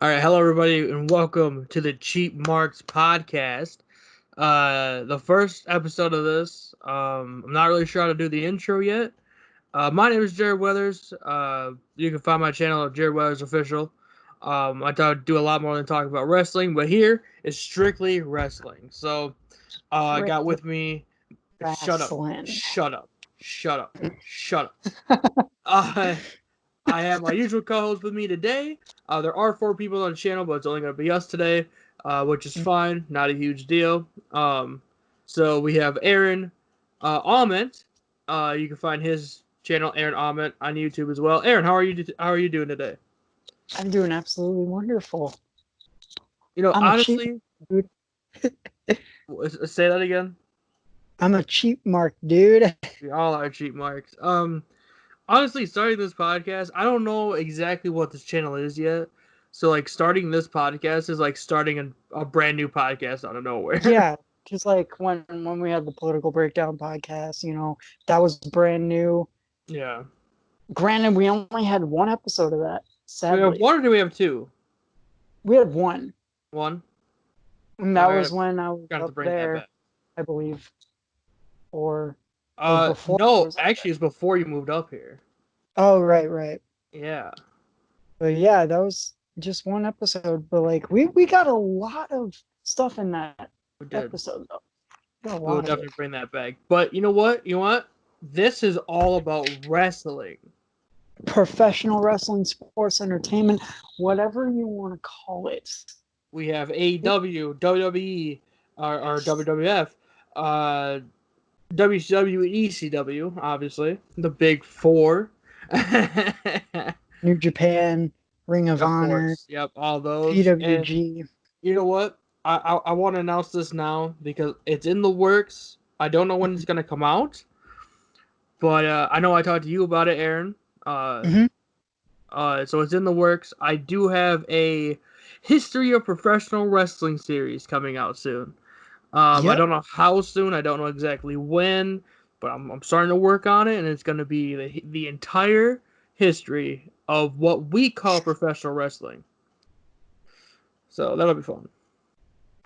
All right, hello everybody, and welcome to the Cheap Marks podcast. The first episode of this. I'm not really sure how to do the intro yet. My name is Jared Weathers. You can find my channel at Jared Weathers Official. I do a lot more than talk about wrestling, but here is strictly wrestling. So, I got Strictly with me. Shut up! wrestling. Shut up! Shut up! Shut up! I have my usual co-host with me today. There are 4 people on the channel, but it's only going to be us today, which is fine. Not a huge deal. So we have Aaron Ament. You can find his channel, Aaron Ament, on YouTube as well. Aaron, how are you doing today? I'm doing absolutely wonderful. I'm a cheap Honestly, dude. say that again. I'm a cheap mark dude. We all are cheap marks. Honestly, starting this podcast, I don't know exactly what this channel is yet. So, like, starting this podcast is like starting a brand new podcast out of nowhere. Yeah, just like when we had the political breakdown podcast, that was brand new. Yeah. Granted, we only had one episode of that. Do we have Sadly, one or do we have two? we had one, One? and that Alright, was when I was got to up bring that there, back. I believe, or before I No, was up actually, there. it's before you moved up here. Oh, right. Yeah, But yeah, that was just one episode. But like we got a lot of stuff in that we did. episode though. Got a We will lot of it. definitely bring that back. But you know what? You know what? This is all about wrestling. Professional wrestling, sports entertainment, whatever you want to call it. We have AEW, WWE, or WWF, uh, WCW, ECW, obviously, the big four. New Japan, Ring of Of Honor, course, yep, all those. And PWG. you know what? I want to announce this now because it's in the works. I don't know when it's gonna come out, but I know I talked to you about it, Aaron. Uh, Mm-hmm. so it's in the works. I do have a history of professional wrestling series coming out soon. I Yep. don't know how soon. I don't know exactly when, but I'm starting to work on it, and it's going to be the entire history of what we call professional wrestling. So that'll be fun.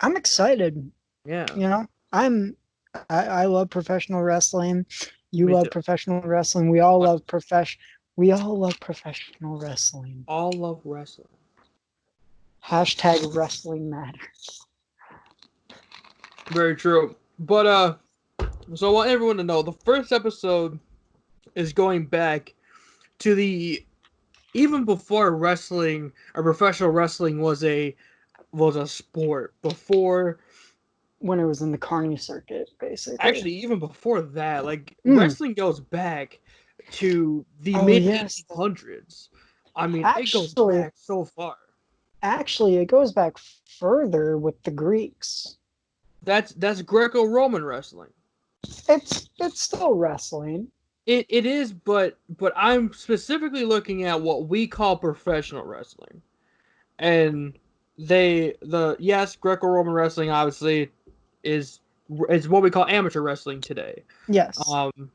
I'm excited. Yeah, You know, I love professional wrestling. You me too. love professional wrestling. We all love professional wrestling. All love wrestling. Hashtag wrestling matters. Very true. But so I want everyone to know the first episode is going back to the even before wrestling or professional wrestling was a sport. Before When it was in the carny circuit, basically. actually even before that, like Mm. wrestling goes back to the Oh mid yes. 1800s. I mean, it goes Actually, back so far. actually, it goes back further with the Greeks. That's Greco-Roman wrestling. It's still wrestling. It is, but I'm specifically looking at what we call professional wrestling. And yes, Greco-Roman wrestling obviously is what we call amateur wrestling today. Yes. Um,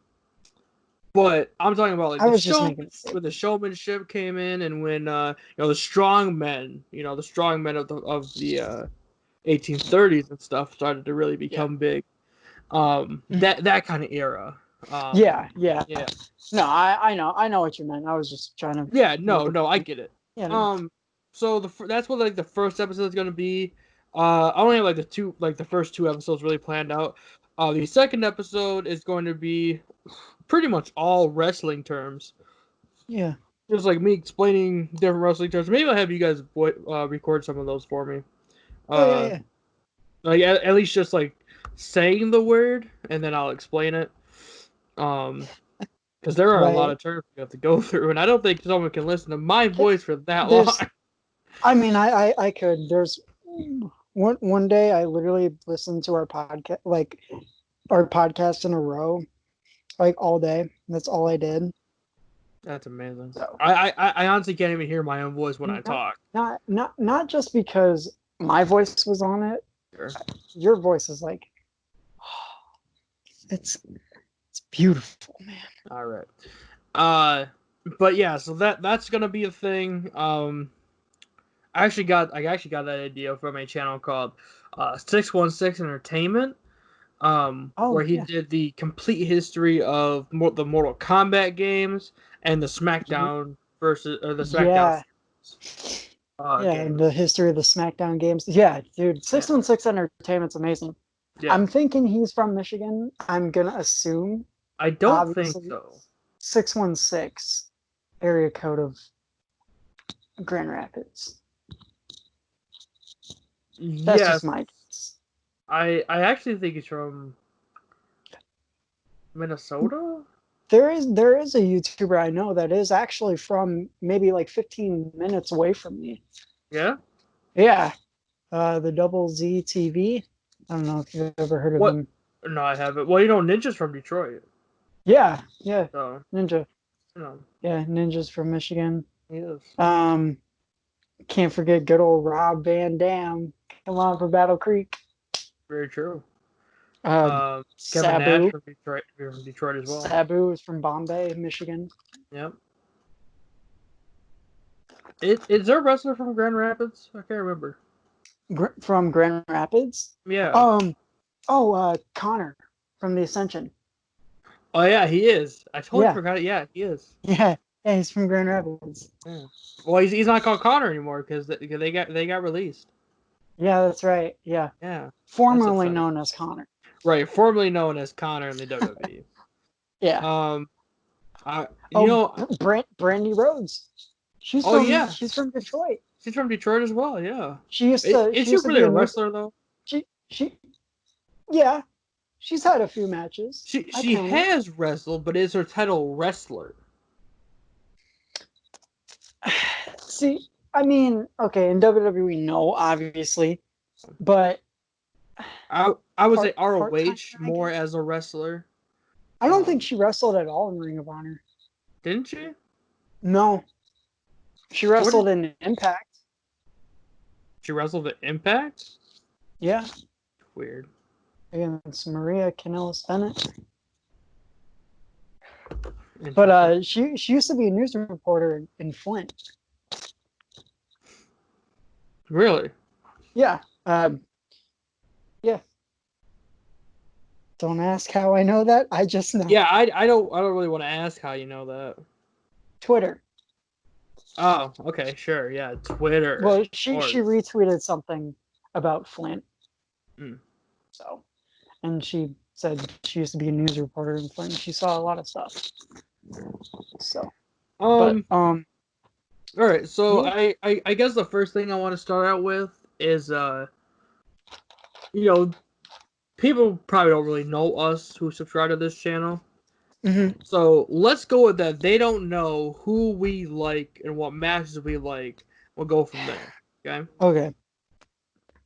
but I'm talking about like I was just making a when the statement. showmanship came in, and when the strong men, the strong men of the 1830s and stuff started to really Yeah. become big. Mhm. That kind of era. Um, Yeah. yeah, No, I know what you meant. I was just trying to yeah, make a no, I point. get it. Yeah, no. Um, so that's what like the first episode is gonna be. I only have like the first 2 episodes really planned out. The second episode is going to be pretty much all wrestling terms. Yeah. Just like me explaining different wrestling terms. Maybe I'll have you guys record some of those for me. Oh yeah, Uh, yeah. like at least just like saying the word, and then I'll explain it. Um, because there are a lot Right. of terms you have to go through, and I don't think someone can listen to my Th- voice for that long. There's I mean, I could. There's one day I literally listened to our podcast in a row, like all day. That's all I did. That's amazing. So I honestly can't even hear my own voice when I not talk. not just because my voice was on it. Sure. Your voice is like it's beautiful, man. All right. Uh, but yeah, so that's gonna be a thing. I actually got that idea from a channel called 616 Entertainment, Oh where he yeah. did the complete history of the Mortal Kombat games and the SmackDown the SmackDown Yeah. Yeah, the games. history of the SmackDown games. Yeah, dude, Yeah, 616 Entertainment's amazing. yeah. I'm thinking he's from Michigan. I'm gonna assume, I don't think obviously, so. 616 area code of Grand Rapids. That's just Yes, my guess. I actually think he's from Minnesota. There is a YouTuber I know that is actually from maybe like 15 minutes away from me. Yeah. Yeah, the Double Z TV. I don't know if you've ever heard of What? him. No, I haven't. Well, Ninja's from Detroit, Yeah, yeah, so Ninja. you know Yeah, Ninja's from Michigan. he is. Um, can't forget good old Rob Van Dam. Come on for Battle Creek. Very true. Uh, Kevin Nash Sabu. from Detroit as well. Sabu is from Bombay, Michigan. Yep. Is there a wrestler from Grand Rapids? I can't remember. From Grand Rapids. Yeah. Um, Connor from the Ascension. Oh yeah, he is. I totally Yeah, forgot it. Yeah, he is. yeah, he's from Grand Rapids. Yeah. Well, he's not called Connor anymore because they got released. Yeah, that's right. Yeah, Yeah, that's formerly upsetting. known as Connor. Right, formerly known as Connor in the WWE. Yeah. Um, I you Oh, know, Brandy Rhodes. She's oh from yeah, she's from Detroit. she's from Detroit as well. Yeah. She used to Is she she used to really be a a news. wrestler though? She yeah, she's had a few matches. I She count it. has wrestled, but is her title wrestler? See, I mean, okay, in WWE, no, obviously, but I would say part time, ROH I more guess. as a wrestler. I don't think Um, she wrestled at all in Ring of Honor. didn't she? No, she What did wrestled in Impact. she wrestled at Impact? Yeah, Weird. against Maria Kanellis Bennett. But Interesting. she used to be a news reporter in Flint. Really? Yeah, yeah. Don't ask how I know that. I just know. Yeah, I don't really want to ask how you know that. Twitter. Oh, okay, sure. Yeah, Twitter. Well, Of she course. retweeted something about Flint. Mm. So, and she said she used to be a news reporter in Flint. She saw a lot of stuff. So, but Um. All right. So yeah. I guess the first thing I want to start out with is you know people probably don't really know us who subscribe to this channel. Hmm. So let's go with that. They don't know who we like and what matches we like. We'll go from there. Okay. Okay.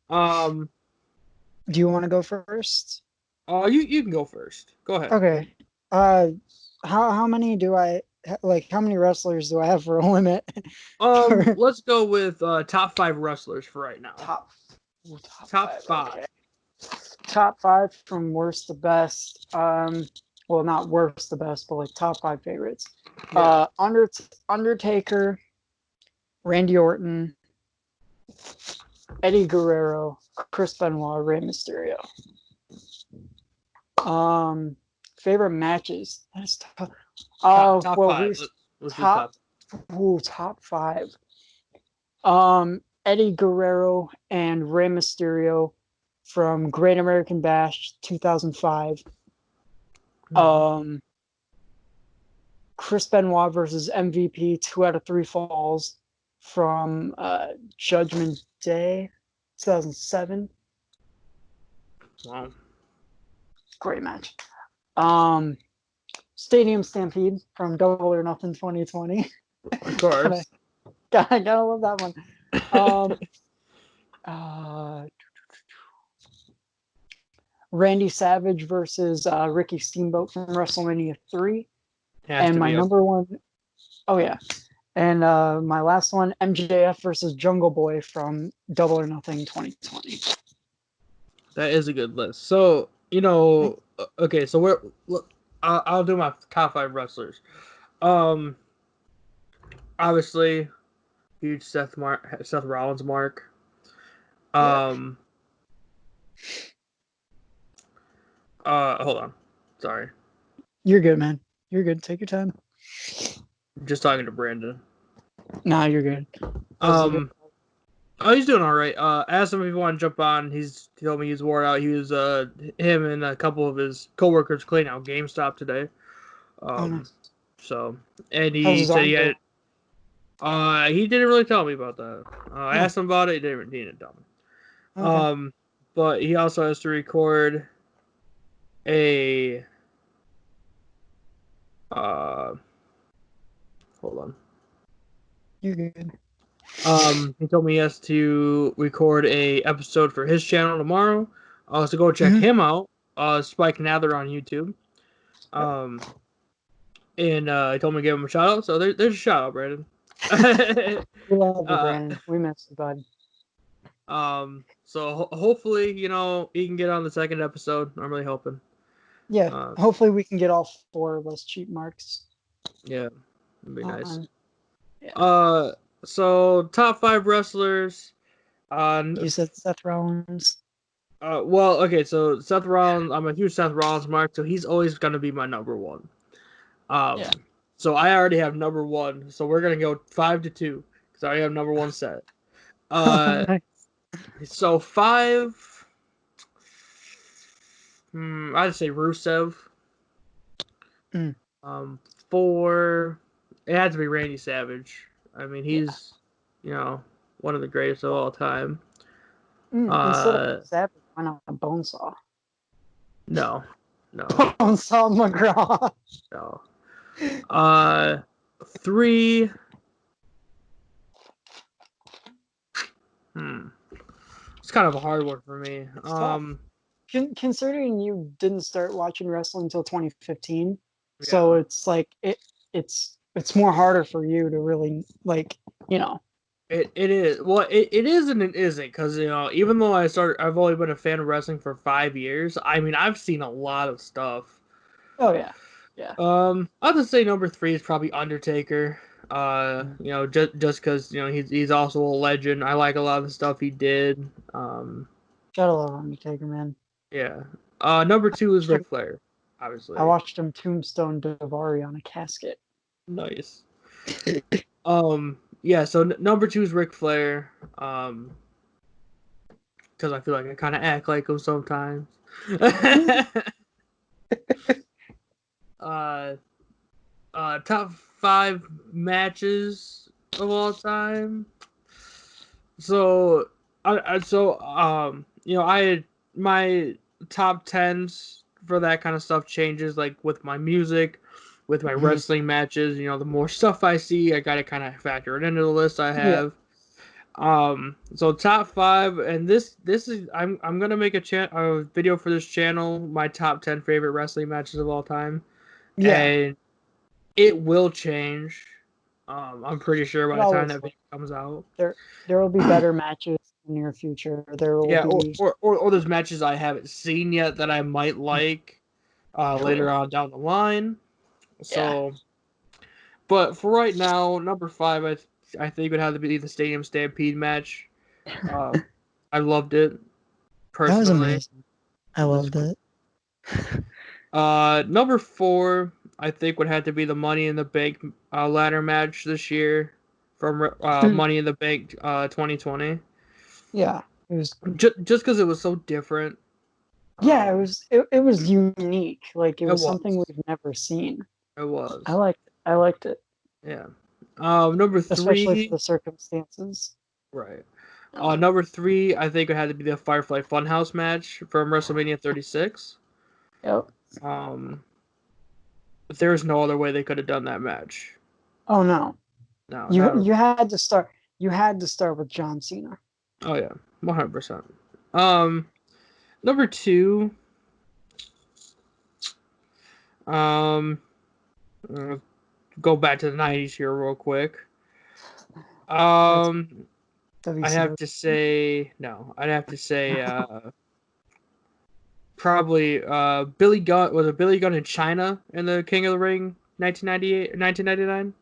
Um. Do you want to go first? You can go first. Go ahead. Okay. Uh, how many do I like? How many wrestlers do I have for a limit? For Let's go with top five wrestlers for right now. top top Top five. five. Okay. Top five from worst to best. Well, not worst to best, but like top five favorites. Yeah. Undertaker, Randy Orton, Eddie Guerrero, Chris Benoit, Rey Mysterio. Um, favorite matches. That's tough. Top Oh, top well, five. here's Let's do top. top. Ooh, top five. Eddie Guerrero and Rey Mysterio from Great American Bash 2005. Mhm. Um, Chris Benoit versus MVP 2 out of 3 falls from Judgment Day 2007. Wow. Great match. Stadium Stampede from Double or Nothing 2020. Of gotta, course. gotta love that one. Um, uh, Randy Savage versus Ricky Steamboat from WrestleMania 3. Has And to my be up. number one, oh yeah. And my last one, MJF versus Jungle Boy from Double or Nothing 2020. That is a good list. So okay. So I'll do my top five wrestlers. Um, Obviously, huge Seth Rollins mark. Yeah. Hold on. Sorry. You're good, man. You're good. Take your time. Just talking to Brandon. Nah, you're good. Oh, he's doing all right. Asked him if he wanted to jump on. He told me he's wore out. He was him and a couple of his coworkers cleaning out GameStop today. Oh, nice. So and How's he his said arm he doing? had. He didn't really tell me about that. I Oh, asked him about it. He didn't tell me. okay. But he also has to record a. Hold on. You're good. He told me he has to record a episode for his channel tomorrow. So go check Mm-hmm. him out. Spike Nather on YouTube. Yep. And he told me to give him a shout out. So there's a shout out, Brandon. We love you, uh, Brandon. We miss you, bud. so hopefully, he can get on the second episode. I'm really hoping. Yeah. Uh, Hopefully, we can get all 4 of us cheap marks. yeah, it'd be nice. On. Yeah. So top 5 wrestlers. You said Seth Rollins. Well, okay, so Seth Rollins, I'm a huge Seth Rollins mark, so he's always gonna be my number one. Yeah. So I already have number one, so we're gonna go 5-2 because I already have number one set. Nice. So 5, I'd say Rusev. Mm. 4, it had to be Randy Savage. I mean, Yeah. he's one of the greatest of all time. Instead of Uh, Savage, why not Bonesaw? no, no, Bonesaw McGraw. no. 3. It's kind of a hard one for me. It's tough. Considering you didn't start watching wrestling until 2015, so Yeah. it's like it's more harder for you to really like It is. Well, it is and it isn't because even though I've only been a fan of wrestling for 5 years. I mean, I've seen a lot of stuff. Oh yeah, yeah. I'll just say number 3 is probably Undertaker. Mm. Just because he's also a legend. I like a lot of the stuff he did. Gotta love Undertaker, man. Yeah. Number 2 is Ric Flair, I obviously. watched him tombstone Davari on a casket. Nice. Yeah. So number 2 is Ric Flair. Because I feel like I kind of act like him sometimes. uh, Top 5 matches of all time. So, I had my top 10s for that kind of stuff changes like with my music, with my Mhm. wrestling matches. The more stuff I see, I gotta kind of factor it into the list I Yeah, have. So top 5, and this is I'm gonna make a video for this channel, my top 10 favorite wrestling matches of all time, yeah. and it will change. I'm pretty sure It by the time always that will. video comes out. There will be better matches in the near future. There will Yeah, be or there's matches I haven't seen yet that I might like later true. on down the line. Yeah, So, but for right now, number 5, I think would have to be the Stadium Stampede match. Uh, I loved it that was personally. amazing. I It was loved it. Number 4, I think would have to be the Money in the Bank ladder match this year from Money in the Bank 2020. Yeah, it was. Just because it was so different. Yeah, it Um, was. It was unique. Like it it was something was. we've never seen. It I was. liked. I liked it, Yeah. Number especially for 3, the circumstances. right. Um, Number 3, I think it had to be the Firefly Funhouse match from WrestleMania 36. yep. Um, there's no other way they could have done that match. Oh no, No, you not. you had to start. You had to start with John Cena. Oh yeah, 100%. Um, Number 2, um, go back to the 90s here real quick. That's Um, I'd have WCW. to say no. I'd have to say probably Billy Gunn. Was it Billy Gunn in China in the King of the Ring 1998 1999?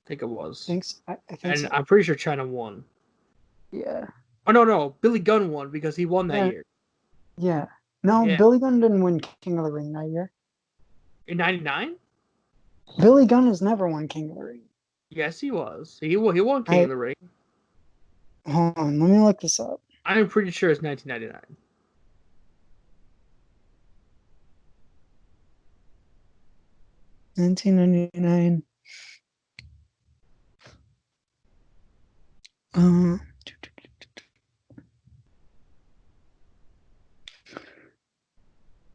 I think it was. Thanks. I think And so. I'm pretty sure China won. Yeah. Oh no, Billy Gunn won because he won that Yeah. year. Yeah. No, Yeah, Billy Gunn didn't win King of the Ring that year. in '99. Billy Gunn has never won King of the Ring. Yes, he was. He won King I of the Ring. hold on, let me look this up. I'm pretty sure it's 1999. 1999.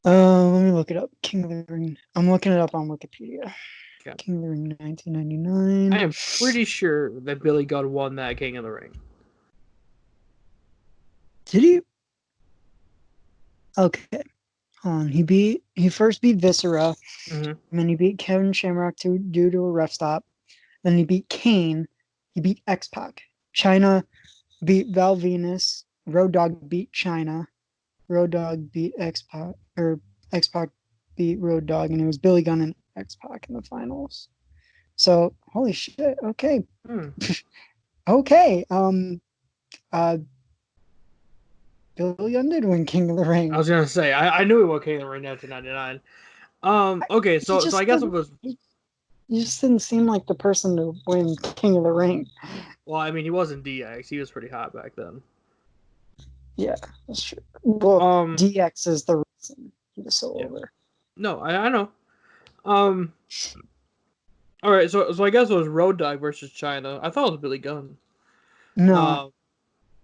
Uh, let me look it up. King of the Ring. I'm looking it up on Wikipedia. Okay. King of the Ring I 1999. am pretty sure that Billy Gunn won that King of the Ring. Did he? Okay. Hold on. He first beat Viscera, Mm-hmm. and then he beat Kevin Shamrock due to a ref stop. Then he beat Kane. He beat X Pac. China beat Val Venus. Road Dogg beat China. Road Dogg beat X Pac, or X Pac beat Road Dogg, and it was Billy Gunn and X Pac in the finals. So holy shit. Okay. Hmm. Okay. Uh Billy Gunn did win King of the I Ring. was gonna say I knew he won King of the Ring 1999. Okay, He so I just guess it didn't was. he just didn't seem like the person to win King of the Ring. Well, I mean, he wasn't DX. He was pretty hot back then. Yeah, that's true. Well, Um, DX is the reason he was so yeah. over. No, I know. Um, all right, so I guess it was Road Dogg versus China. I thought it was Billy Gunn. No. All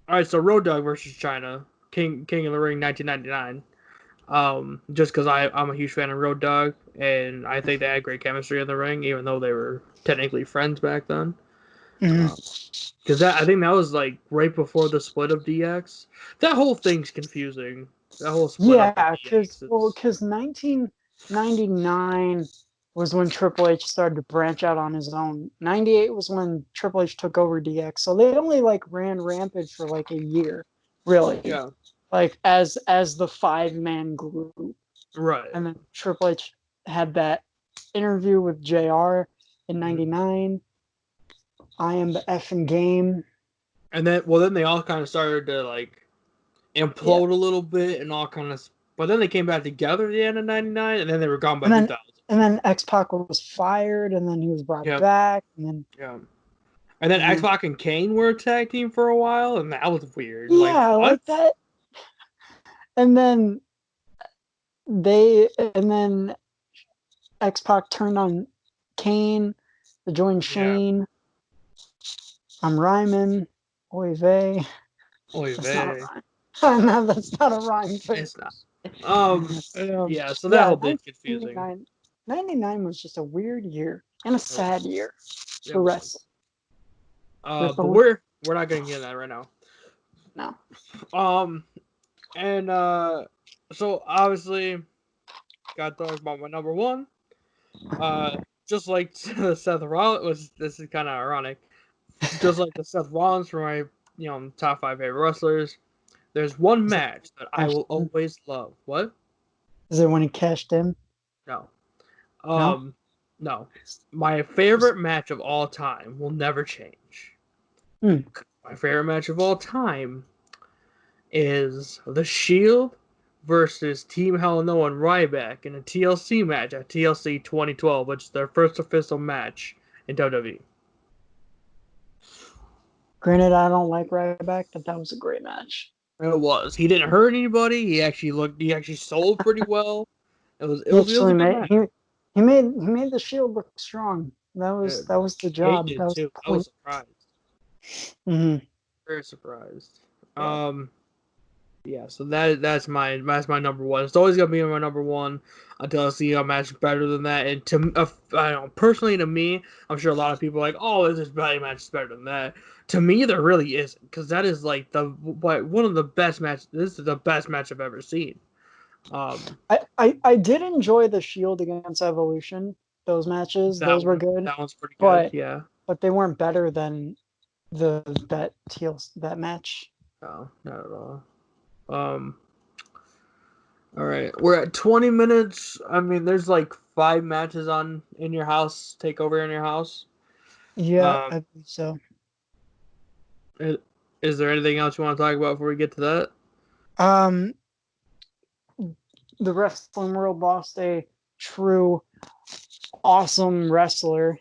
right, so Road Dogg versus China, King of the Ring, 1999. Just because I'm a huge fan of Road Dogg, and I think they had great chemistry in the ring, even though they were technically friends back then. Mhm. Because I think that was like right before the split of DX. That whole thing's confusing. That whole split up of Yeah, DX is. because 1999 was when Triple H started to branch out on his own. 98 was when Triple H took over DX. So they only like ran Rampage for like a year, really. Yeah, Like as the five-man group. right. And then Triple H had that interview with JR in Mhm. 99. I am the effing game. And then they all kind of started to like Yeah. implode a little bit and all kind of. But then they came back together at the end of '99, and then they were gone by And then 2000. and then X Pac was fired, and then he was brought Yep. back, and then Yeah. And then X uh, Pac and Kane were a tag team for a while, and that was weird. Like yeah, what? like that. And then and then X Pac turned on Kane to join Yeah. Shane. I'm rhyming. Oy vey. Oy That's not a vey. rhyme. No, that's not a rhyme. But It's not. Um. Yeah. So that yeah, whole thing's confusing. 99 was just a weird year and a It sad was. year It for was. wrestling. With But the we're not gonna get into that right now. no. Um. And so obviously, got to talk about my number one. Uh, just like Seth Rollins was. This is kind of ironic. Just like the Seth Rollins for my top five favorite wrestlers. There's one Is it match that I cashed will in? always love. What? Is it when he cashed in? No. No. No. My favorite match of all time will never change. Hmm. My favorite match of all time is The Shield versus Team Hell No and Ryback in a TLC match at TLC 2012, which is their first official match in WWE. Granted, I don't like Ryback, but that was a great match. It was. He didn't hurt anybody. He actually sold pretty well. He It was actually a good made match. he made the Shield look strong. Uh, That was the Kate job. That did was too. the I was point. surprised. Hmm. Very surprised. Yeah. Yeah, so that's my number one. It's always gonna be my number one until I see a match better than that. And I don't know, personally to me, I'm sure a lot of people are like, oh, this Belly match is better than that. To me, there really isn't, because that is like one of the best matches. This is the best match I've ever seen. Um, I did enjoy the Shield against Evolution. Those matches, those were good, that one's pretty good. but Yeah. they weren't better than the that match. No, not at all. Um, all right, we're at 20 minutes. I mean, there's like five matches on in your house. Take over in your house. Yeah, Um, I believe so. i- is there anything else you want to talk about before we get to that? Um, the wrestling world lost a true awesome wrestler.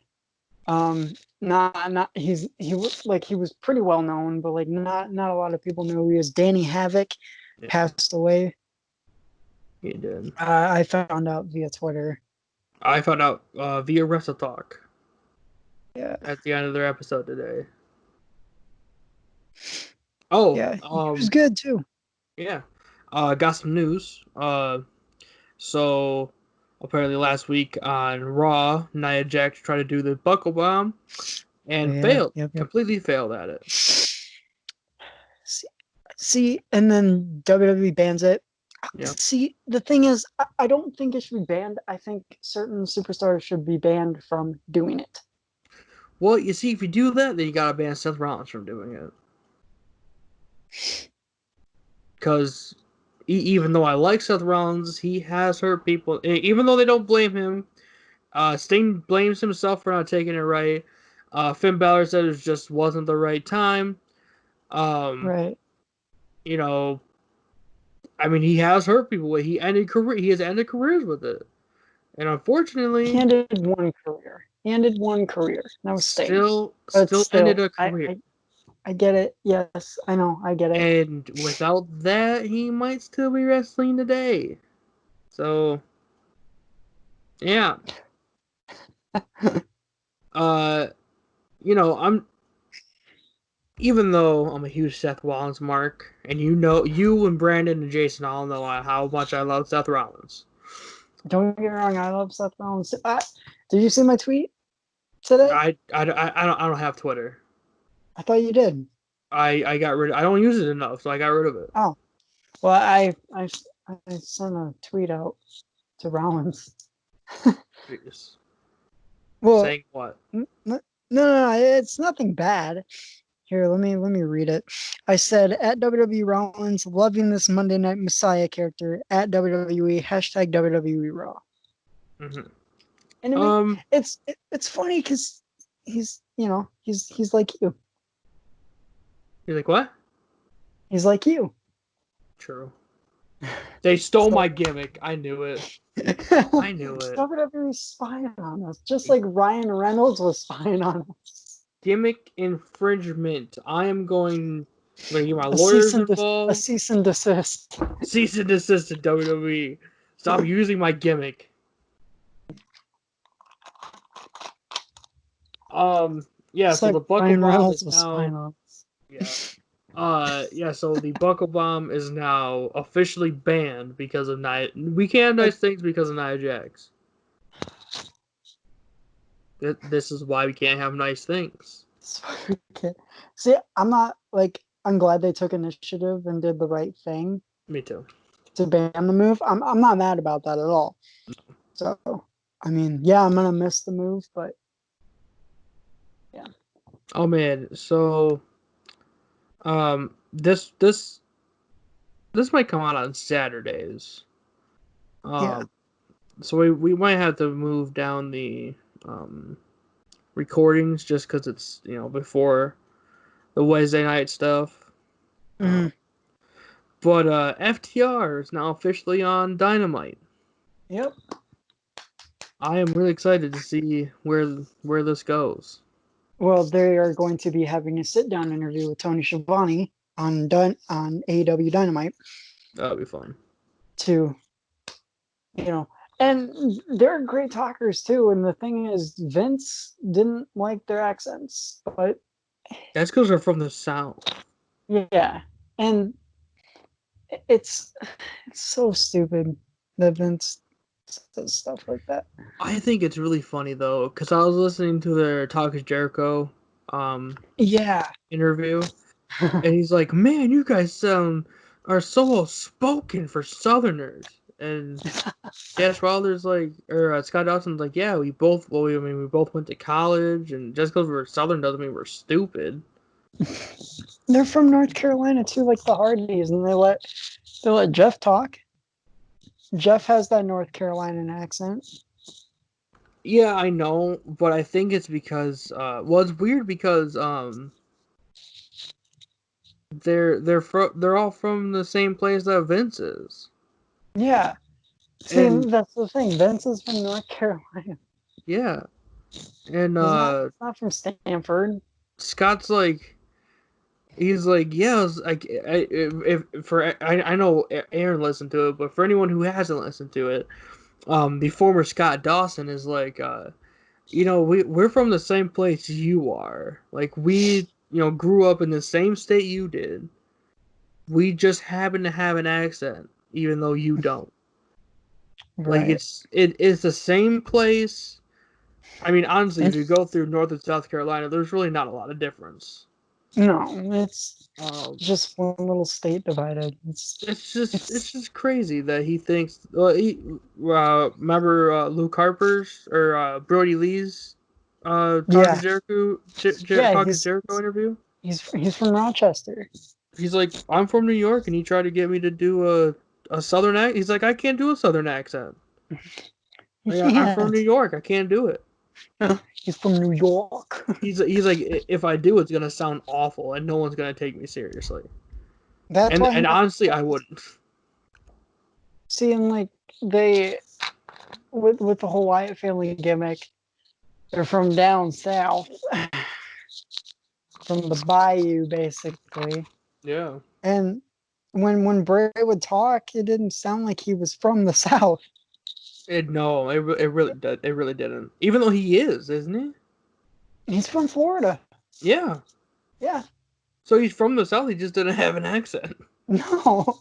Not he was pretty well known, but like not a lot of people know who he is. Danny Havoc Yeah, passed away. he did. I found out via Twitter. I found out via Wrestle Talk Yeah, at the end of their episode today. Oh, yeah, he was good too. yeah. Got some news. So apparently last week on Raw, Nia Jax tried to do the buckle bomb Oh, and yeah, failed. yep. Completely failed at it. See, and then WWE bans it. Yep. See, the thing is, I don't think it should be banned. I think certain superstars should be banned from doing it. Well, you see, if you do that, then you gotta ban Seth Rollins from doing it. Because even though I like Seth Rollins, he has hurt people. Even though they don't blame him, Sting blames himself for not taking it right. Finn Balor said it just wasn't the right time. Um, Right. you know, I mean, he has hurt people. He ended career. He has ended careers with it, and He unfortunately, ended one career. He ended one career. That was Sting. But still ended still, a career. I get it. Yes, I know. I get it. And without that, he might still be wrestling today. So, yeah. Uh, I'm even though I'm a huge Seth Rollins mark, and you and Brandon and Jason all know how much I love Seth Rollins. Don't get me wrong. I love Seth Rollins. Did you see my tweet today? I don't have Twitter. I thought you did. I got rid of. I don't use it enough, so I got rid of it. Oh, well, I sent a tweet out to Rollins. Jeez. Well, Saying what? no, it's nothing bad. Here, let me read it. I said at WWE Rollins, loving this Monday Night Messiah character at WWE hashtag WWE Raw. Hmm. And it's funny because he's like you. You're like what? He's like you. True. They stole So my gimmick. I knew it. I knew it. WWE's spying on us, just like Ryan Reynolds was spying on us. Gimmick infringement. I'm going to get my A cease lawyers and a involved. cease and desist. Cease and desist to WWE. Stop using my gimmick. Yeah, Just so like the buckle Ryan bomb Reynolds is was now spying on us. yeah. Yeah, so the buckle bomb is now officially banned because of Nia. We can't have Like, nice things because of Nia Jax. This is why we can't have nice things. okay. See, I'm glad they took initiative and did the right thing Me too. to ban the move. I'm not mad about that at all. So, I mean, yeah, I'm gonna miss the move, but yeah. Oh man, so this might come out on Saturdays. Yeah. Um, so we might have to move down the um recordings just because it's before the Wednesday night stuff. Mhm. But FTR is now officially on Dynamite. Yep. I am really excited to see where this goes. Well, they are going to be having a sit down interview with Tony Schiavone on AEW Dynamite That'll be fun. to, you know, and they're great talkers too. And the thing is, Vince didn't like their accents, but That's because they're from the South. yeah, and it's it's so stupid that Vince does stuff like that. I think it's really funny though, because I was listening to their Talk is Jericho Yeah. interview, and he's like, "Man, you guys are so well spoken for Southerners." And Dash Wilder's like, or Scott Dawson's like, "Yeah, we both went to college, and just because we're Southern doesn't mean we're stupid." They're from North Carolina too, like the Hardys, and they let Jeff talk. Jeff has that North Carolinian accent. Yeah, I know, but I think it's because well, it's weird because they're all from the same place that Vince is. Yeah. See, And that's the thing. Vince is from North Carolina. yeah, and He's not from Stanford. Scott's like he's like yeah, it's like if for I know Aaron listened to it, but for anyone who hasn't listened to it, the former Scott Dawson is like we're from the same place you are. Like we grew up in the same state you did. We just happen to have an accent, even though you don't. Like Right. it is the same place. I mean, honestly, if you go through North and South Carolina, there's really not a lot of difference. No, it's Um, just one little state divided. it's It's just crazy that he thinks. Remember Luke Harper's or Brody Lee's Talk to yeah, Jericho yeah. Talk to Jericho interview. He's from Rochester. He's like, I'm from New York, and he tried to get me to do a Southern accent. He's like, I can't do a Southern accent. He Like, I'm from New can't. York. I can't do it. He's from New York. He's like, if I do, it's gonna sound awful, and no one's gonna take me seriously. That's why And he honestly, I wouldn't. see, and like they with the whole Wyatt family gimmick, they're from down south, from the bayou, basically. Yeah. And when Bray would talk, it didn't sound like he was from the south. No, it really did. It really didn't. Even though he is, isn't he? He's from Florida. Yeah. Yeah. So he's from the South. He just didn't have an accent. No.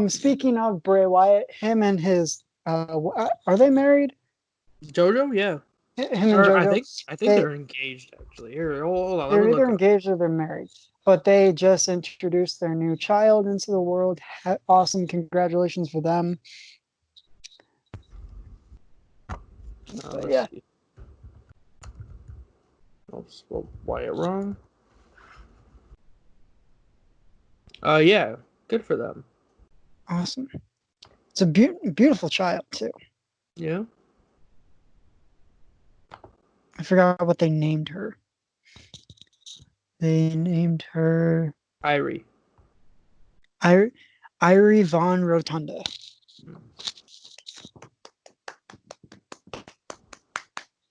Speaking of Bray Wyatt, him and his are they married? JoJo, yeah. Him and Or JoJo, I think they they're engaged actually. Here, hold on, let me they're either look it up. engaged or they're married. But they just introduced their new child into the world. Awesome! Congratulations for them. But Let's yeah, see. I'll spell Wyatt wrong. Yeah, good for them. awesome. It's a beautiful child too. Yeah. I forgot what they named her. They named her Irie. I- Irie Von Rotunda.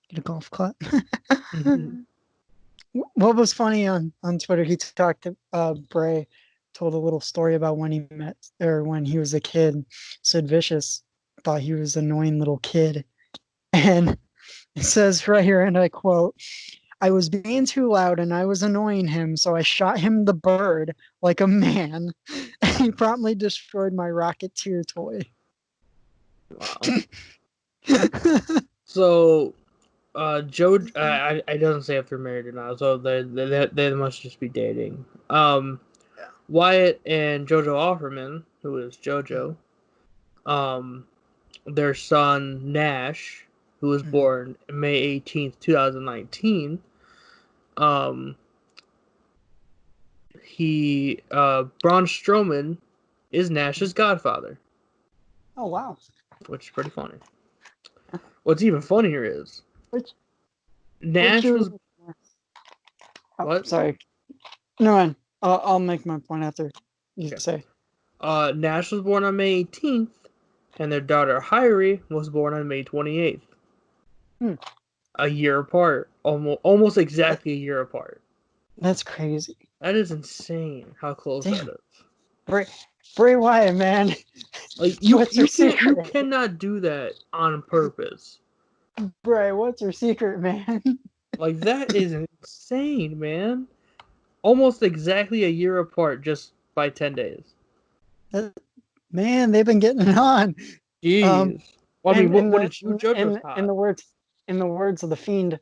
Get a golf clap. What was funny on Twitter? He talked to Bray, told a little story about when he met or when he was a kid. Sid Vicious thought he was an annoying little kid, and it says right here, and I quote: "I was being too loud and I was annoying him, so I shot him the bird like a man, and he promptly destroyed my Rocketeer toy." Wow. So, Joe, I doesn't say if they're married or not, so they must just be dating. Wyatt and JoJo Offerman, who is JoJo, um, their son Nash, who was born May 18th, 2019. Um, Braun Strowman is Nash's godfather, Oh wow! which is pretty funny. What's even funnier is Which which Nash you? was Oh, what? sorry. No, man. I'll make my point after you Okay. say. Nash was born on May 18th, and their daughter Hyrie was born on May 28th. Hmm. A year apart, almost That, exactly a year apart. that's crazy. That is insane how close that Damn. is. Bray, Bray Wyatt, man. Like What's your you secret? cannot do that on purpose. Bray, what's your secret, man? Like that is insane, man. Almost exactly a year apart, just by 10 days. Man, they've been getting it on. Um, Jeez. Well, I mean, and in what the did you judge was in hot? the words of the fiend,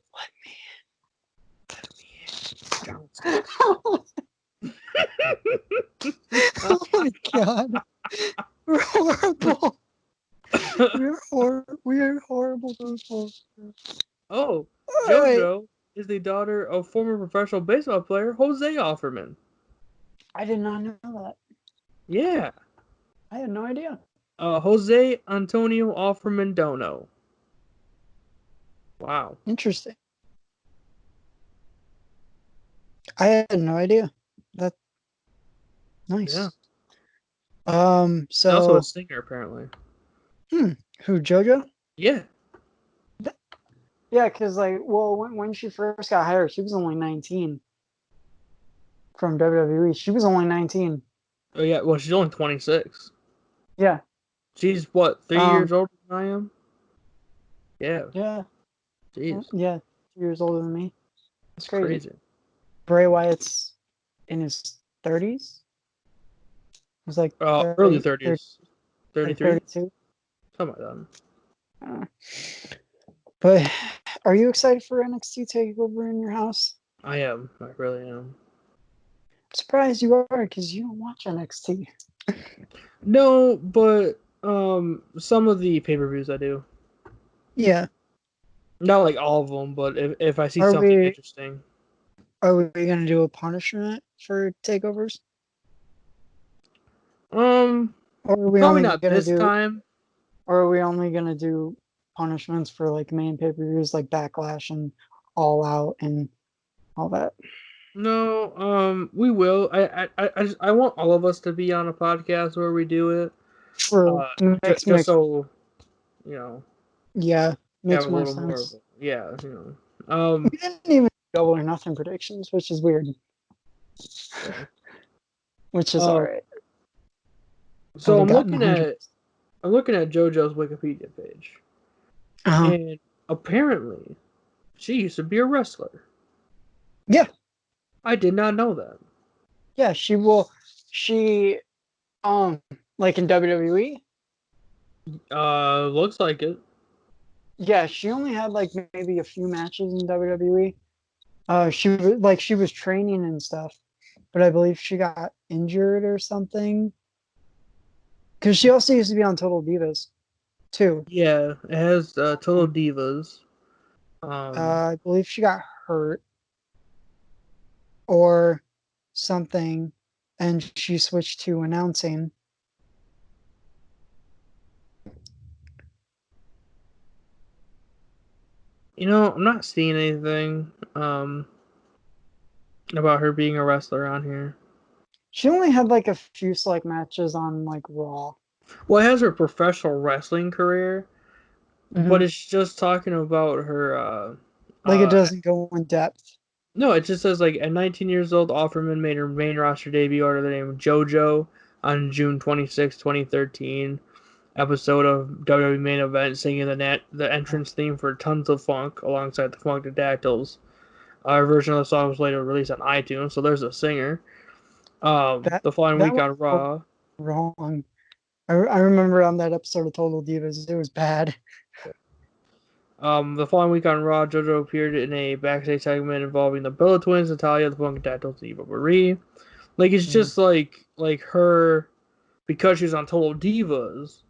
Johnson. oh my god, we're horrible. We are horrible people. Oh, All right, JoJo is the daughter of former professional baseball player Jose Offerman. I did not know that. Yeah. I had no idea. Jose Antonio Offerman Dono. Wow. Interesting. I had no idea. That Yeah. nice. He's also a So singer, apparently. hmm, who JoJo? Yeah. Yeah, because like, well, when she first got hired, she was only 19 from WWE. She was only 19. Oh, yeah. Well, she's only 26. Yeah. She's what, 3 years Um. older than I am? Yeah. Yeah. Jeez. Yeah. 2 years older than me. It's It's crazy. crazy. Bray Wyatt's in his 30s. He's like Early 30, 30s. like 33? 32. Something like that. Uh, but are you excited for NXT TakeOver in your house? I am. I really am. I'm surprised you are because you don't watch NXT. No, but some of the pay-per-views I do. Yeah. Not like all of them, but if I see Are something we interesting. are we gonna do a punishment for takeovers? Um, Or are we Probably only not gonna this do time. or are we only gonna do punishments for like main pay-per-views like Backlash and All Out and all that? No, we will. I want all of us to be on a podcast where we do it. Or Just so you know, yeah, have makes a more little more of sense. it. Yeah, you know. We didn't even do double or nothing predictions, which is weird. Yeah. Which is all Um, right. I would so have gotten 100. I'm looking at JoJo's Wikipedia page, Uh-huh. and apparently she used to be a wrestler. Yeah, I did not know that. yeah. She um like in WWE. Looks like it. Yeah, she only had like maybe a few matches in WWE. She was training and stuff, but I believe she got injured or something. Because she also used to be on Total Divas too. Yeah, it has Total Um, Divas. I believe she got hurt or something, and she switched to announcing. I'm not seeing anything about her being a wrestler on here. She only had like a few select matches on like Raw. Well, it has her professional wrestling career, Hmm. but it's just talking about her. Like it Uh, doesn't go in depth. no, it just says like at 19 years old, Offerman made her main roster debut under the name of JoJo on June 26, 2013. Episode of WWE Main Event, singing the entrance theme for Tons of Funk alongside the Funkadactyls. Our version of the song was later released on iTunes, so there's a singer. That The following that week was on so Raw, wrong. I remember on that episode of Total Divas, it was bad. JoJo appeared in a backstage segment involving the Bella Twins, Natalia, the Funkadactyls, and Eva Marie. Like it's Mhm. just like her because she's on Total Divas.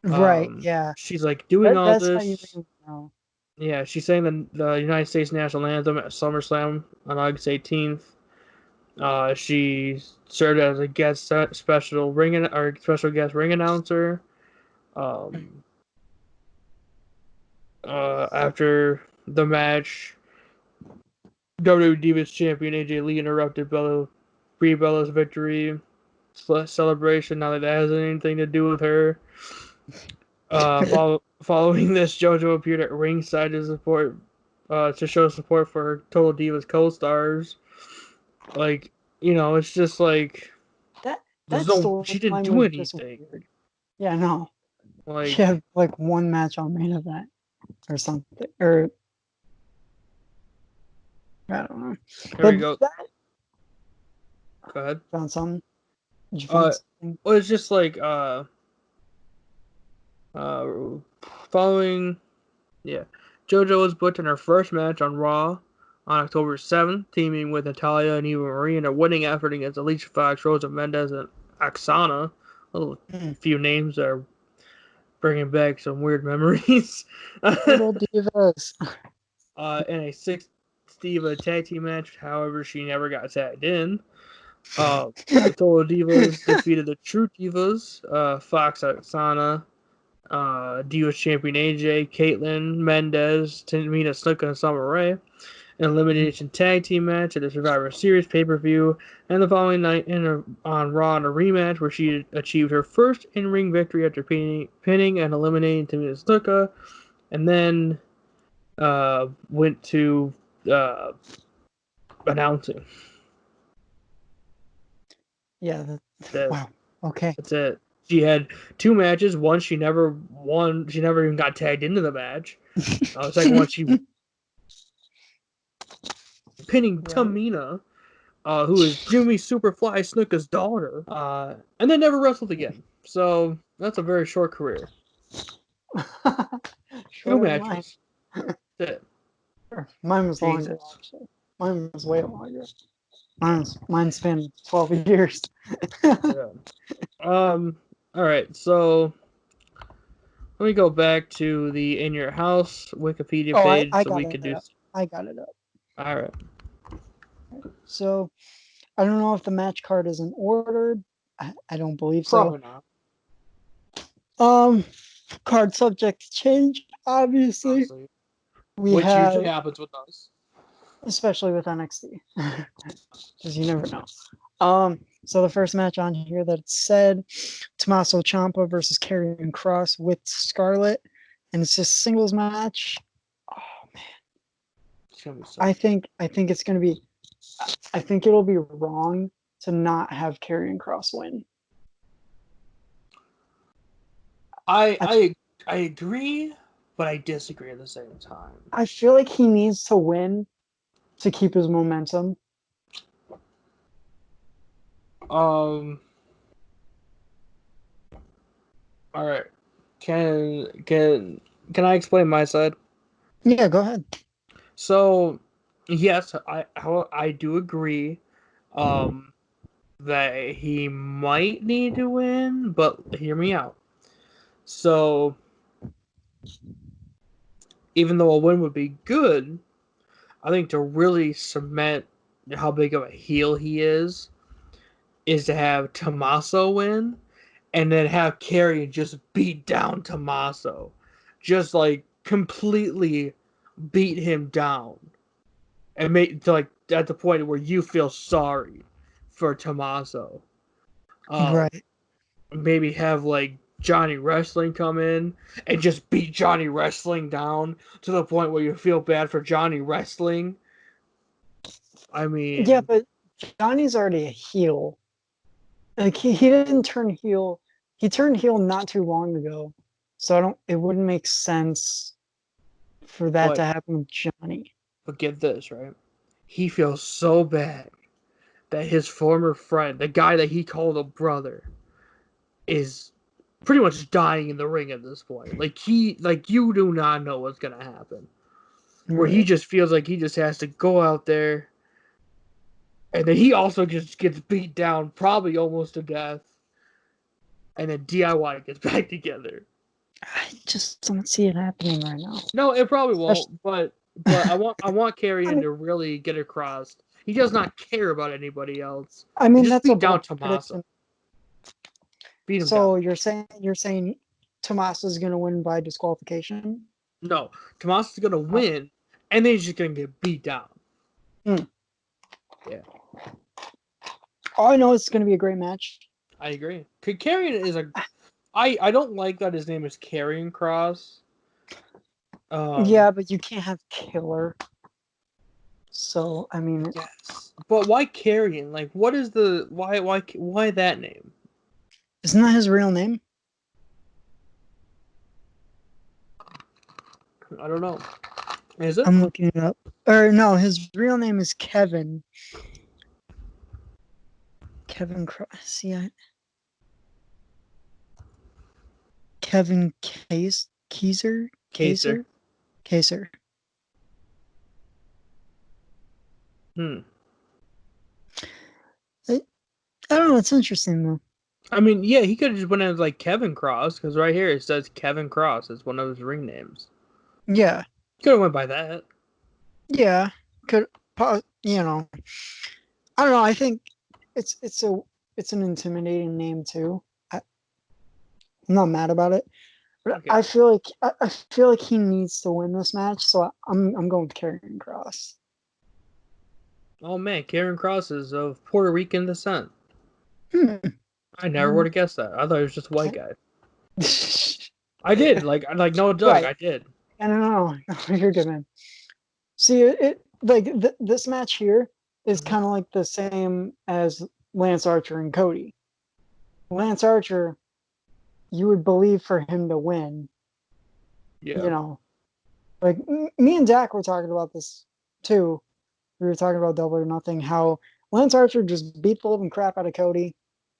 Right? Yeah. She's like doing all That's how you this. really know. Yeah, she sang the United States national anthem at SummerSlam on August 18th. She served as a special guest ring announcer. Um, After the match, WWE Divas champion AJ Lee interrupted Brie Bella's victory celebration. Not that that has anything to do with her. Following this, JoJo appeared at ringside to show support for her Total Divas co-stars. Like, it's just like that there's that no. She didn't storyline do was just anything. weird. Yeah, no. She Like, had like one match on main event or something, or I don't know. here we But go. that Go ahead. found something. Did you find Uh, something? well, it's just like uh, following. Yeah, JoJo was booked in her first match on Raw on October 7th, teaming with Natalia and Eva Marie in a winning effort against Alicia Fox, Rosa Mendez, and Oksana. A little Mm. few names that are bringing back some weird memories. Total Divas. In a six Diva tag team match, however, she never got tagged in. The Total Divas defeated the True Divas, Fox, Oksana, Divas Champion AJ, Caitlyn, Mendez, Tamina Snuka, and Summer Rae. An elimination tag team match at the Survivor Series pay-per-view, and the following night on Raw in a rematch where she achieved her first in-ring victory after pinning and eliminating Tamina Snuka, and then went to announcing. Yeah. That, Wow. Okay. that's it. She had 2 matches. One she never won. She never even got tagged into the match. The second one she pinning Right. Tamina, who is Jimmy Superfly Snuka's daughter, and then never wrestled again. So that's a very short career. 2 Shorter than mine. matches. That's it. Mine was longer, Jesus. actually. Mine was way longer. Mine's been 12 years. Yeah. All right. So let me go back to the In Your House Wikipedia Oh, page I so got we it could do. up. I got it up. All right. So I don't know if the match card is in order. I don't believe so. Probably not. Card subject to change, obviously. Honestly. We Which have, usually happens with us. especially with NXT, because you never know. So the first match on here that it said Tommaso Ciampa versus Karrion Kross with Scarlett, and it's just singles match. Oh man, It's gonna be so. I think it's gonna be. I think it'll be wrong to not have Karrion Kross win. I agree, but I disagree at the same time. I feel like he needs to win to keep his momentum. Um. All right. Can I explain my side? Yeah, go ahead. So, yes, I do agree. Um, that he might need to win, but hear me out. So, even though a win would be good, I think to really cement how big of a heel he is to have Tommaso win and then have Carrie just beat down Tommaso. Just like completely beat him down. And make to like at the point where you feel sorry for Tommaso. Uh Right. maybe have like Johnny Wrestling come in and just beat Johnny Wrestling down to the point where you feel bad for Johnny Wrestling. I Yeah, mean, but Johnny's already a heel. Like he didn't turn heel. He turned heel not too long ago. So I don't it wouldn't make sense for that but to happen with Johnny. but get this, right? He feels so bad that his former friend, the guy that he called a brother, is pretty much dying in the ring at this point. Like you do not know what's gonna happen. Where he Right. just feels like he just has to go out there, and then he also just gets beat down, probably almost to death, and then DIY gets back together. I just don't see it happening right now. No, it probably Especially, won't, but I want I Carrion mean, to really get across. He does not care about anybody else. I And mean just that's a beat down bold Tommaso. prediction. Beat him down. So you're saying Tomas is gonna win by disqualification? No, Tommaso's gonna Oh, win, and then he's just gonna get beat down. hmm. Yeah, All I know is it's gonna be a great match. I agree. Carrion is a. I don't like that his name is Carrion Cross. Um, Yeah, but you can't have killer. So I mean, yes, but why Carrion? Like, what is the why that name? isn't that his real name? I don't know. Is it I'm looking it up. Or no, his real name is Kevin. Kevin Cross. See, Kevin Kaiser Kaser? Kaiser Kaiser. Hmm. I, I don't know. It's interesting though. I mean, yeah, he could have just went as like Kevin Cross because right here it says Kevin Cross is one of his ring names. Yeah, Could have went by that. yeah. Could you know? I don't know. I think it's a it's an intimidating name too. I'm not mad about it. But Okay. I feel like he needs to win this match, so I'm going with Karrion Kross. Oh man, Karen Cross is of Puerto Rican descent. Hmm. I never would have guessed that. I thought he was just a white I- guy. I did. Like no joke, right. I did. I don't know. You're good, man. See, this match here is Mhm. kind of like the same as Lance Archer and Cody. Lance Archer, you would believe for him to win, Yeah. you know. Like me and Dak were talking about this too. We were talking about Double or Nothing. How Lance Archer just beat the living crap out of Cody.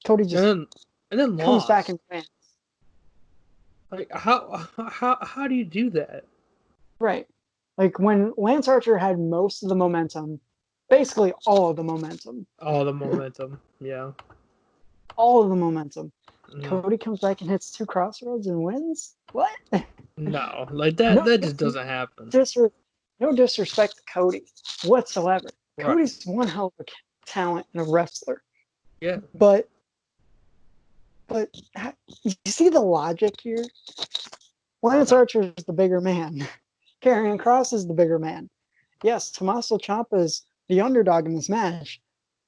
Cody And just then and then comes back lost. and wins. Like how do you do that? Right. Like when Lance Archer had most of the momentum, basically all of the momentum, All the momentum. Yeah. all of the momentum. Mhm. Cody comes back and hits two crossroads and wins. What? No, like that No, that no, just doesn't happen. disre- no disrespect to Cody whatsoever. Right. Cody's one hell of a talent and a wrestler, Yeah. but you see the logic here. Lance No. Archer is the bigger man. Karrion Kross is the bigger man. Yes, Tommaso Ciampa is the underdog in this match,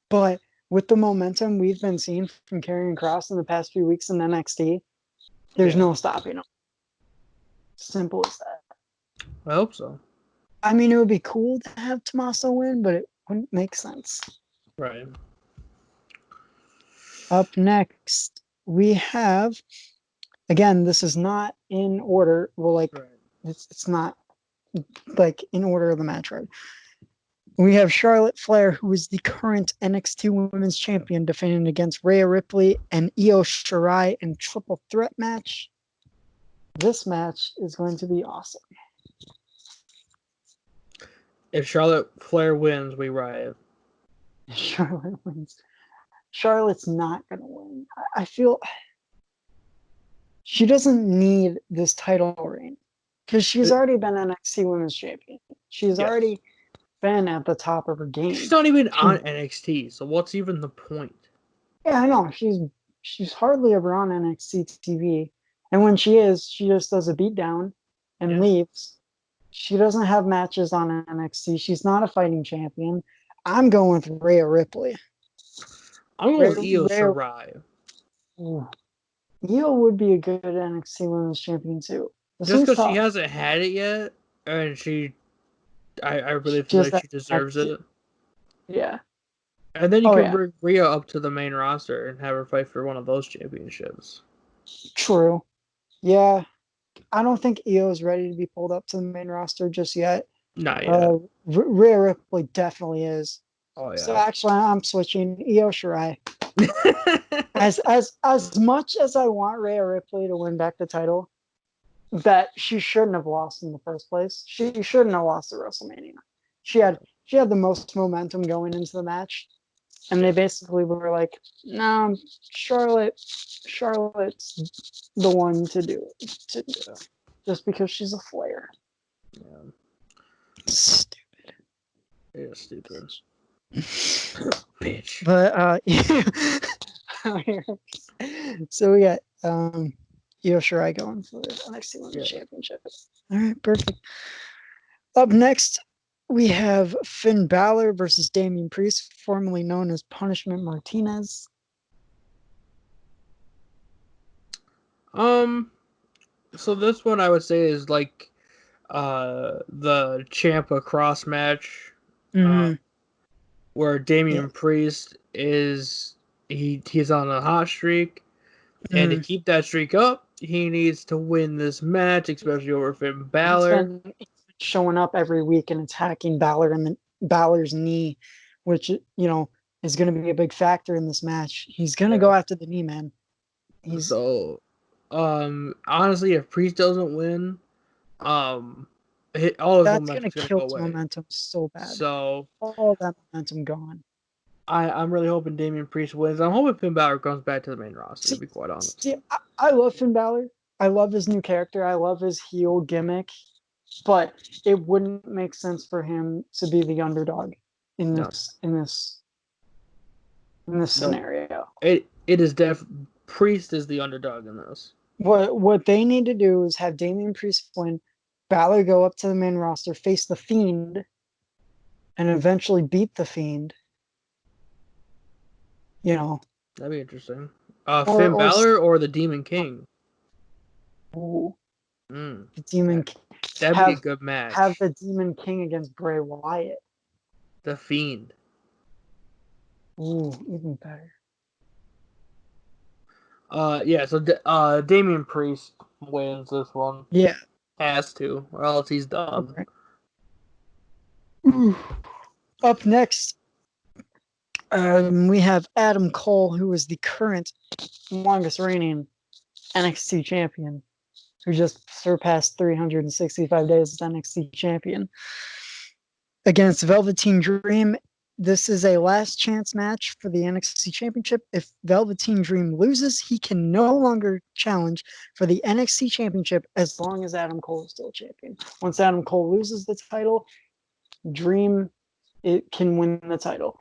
but with the momentum we've been seeing from Karrion Kross in the past few weeks in NXT, there's Yeah. no stopping him. Simple as that. I hope so. I mean, it would be cool to have Tommaso win, but it wouldn't make sense. Right. Up next, we have again. This is not in order. Well, like Right. it's not like in order of the match, right? We have Charlotte Flair, who is the current NXT Women's Champion, defending against Rhea Ripley and Io Shirai in triple threat match. This match is going to be awesome. If Charlotte Flair wins, we riot. Charlotte wins. Charlotte's not going to win. I feel she doesn't need this title reign because she's already been NXT Women's Champion. She's Yes. already been at the top of her She's game. not even She, on NXT, so what's even the point? yeah, I know she's hardly ever on NXT TV, and when she is, she just does a beatdown and Yeah. leaves. She doesn't have matches on NXT. She's not a fighting champion. I'm going with Rhea Ripley. I'm going Rhea, with Io Rhea, Shirai. Io would be a good NXT Women's Champion too. This Just one's because she tough. hasn't had it yet, and I really She feel has like that she deserves attitude. it. Yeah. And then you Oh can yeah. bring Rhea up to the main roster and have her fight for one of those championships. True. Yeah. I don't think Io is ready to be pulled up to the main roster just yet. Not yet. Rhea Ripley definitely is. Oh So yeah. actually, I'm switching Io Shirai. As much as I want Rhea Ripley to win back the title, that she shouldn't have lost in the first place. She shouldn't have lost at WrestleMania. She had she had the most momentum going into the match, and they Yeah. basically were like, "No, Charlotte's the one to do it, just because she's a Flair." Yeah. Stupid. Yeah. Stupid. Bitch. But so we got Io Shirai going for the NXT Women's Yeah. Championship. All right, perfect. Up next, we have Finn Balor versus Damian Priest, formerly known as Punishment Martinez. Um. So this one I would say is like the Champa cross match. Uh, Mm-hmm. where Yeah. Damian Priest he's on a hot streak, and to Mm. keep that streak up, he needs to win this match, especially over Finn He's Balor. been showing up every week and attacking Balor and Balor's knee, which is going to be a big factor in this match. He's going to Yeah. go after the knee, man. He's So, honestly, if Priest doesn't win, um, all his That's going to momentum's gonna go kill his away. momentum so bad. So, All that momentum gone. I'm really hoping Damian Priest wins. I'm hoping Finn Balor comes back to the main roster. To See, be quite honest. see I love Finn Balor. I love his new character. I love his heel gimmick. But it wouldn't make sense for him to be the underdog in No, this no, scenario. it is Priest is the underdog in this. What they need to do is have Damian Priest win, Balor go up to the main roster, face the Fiend, and eventually beat the Fiend. You know, That'd be interesting. or Finn Balor or the Demon King? ooh, Mm, the Demon that, King. that'd be a good Have match. the Demon King against Bray Wyatt. The Fiend. Ooh, even better. Yeah. So Damian Priest wins this one. Yeah. Has to, or else he's done. Okay. Ooh. Up next, we have Adam Cole, who is the current longest reigning NXT champion, who just surpassed 365 days as NXT champion, against Velveteen Dream. This is a last chance match for the NXT Championship. If Velveteen Dream loses, he can no longer challenge for the NXT Championship as long as Adam Cole is still champion. Once Adam Cole loses the title, Dream it can win the title.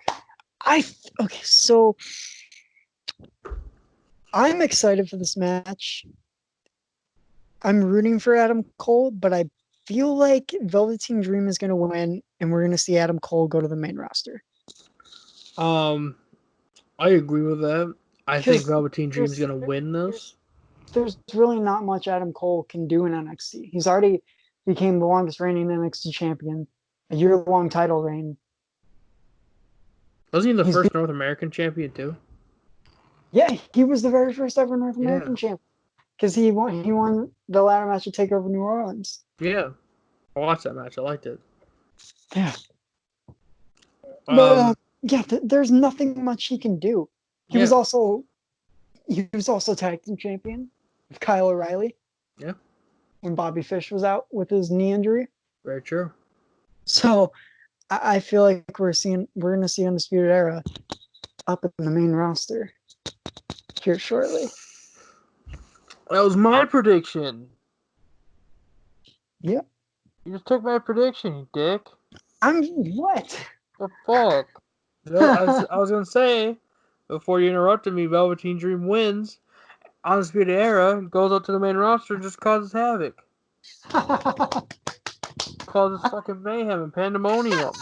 Okay, so I'm excited for this match. I'm rooting for Adam Cole, but I feel like Velveteen Dream is going to win, and we're going to see Adam Cole go to the main roster. I agree with that. I think Because Velveteen Dream's gonna win this. there's really not much Adam Cole can do in NXT. He's already became the longest reigning NXT champion, a year-long title reign. Wasn't he the He's first North American champion too? Yeah, he was the very first ever North Yeah. American champion because he won the ladder match to TakeOver New Orleans. Yeah. I watched that match. I liked it. Yeah, but Um. yeah, there's nothing much he can do. He was Yeah. also he was also tag team champion with Kyle O'Reilly Yeah. when Bobby Fish was out with his knee injury. Very true. So I feel like we're going to see Undisputed Era up in the main roster here shortly. That was my prediction. Yep. You just took my prediction, you dick. I'm what? The fuck? I was gonna say before you interrupted me, Velveteen Dream wins. Undisputed Era goes up to the main roster and just causes havoc. Causes fucking mayhem and pandemonium.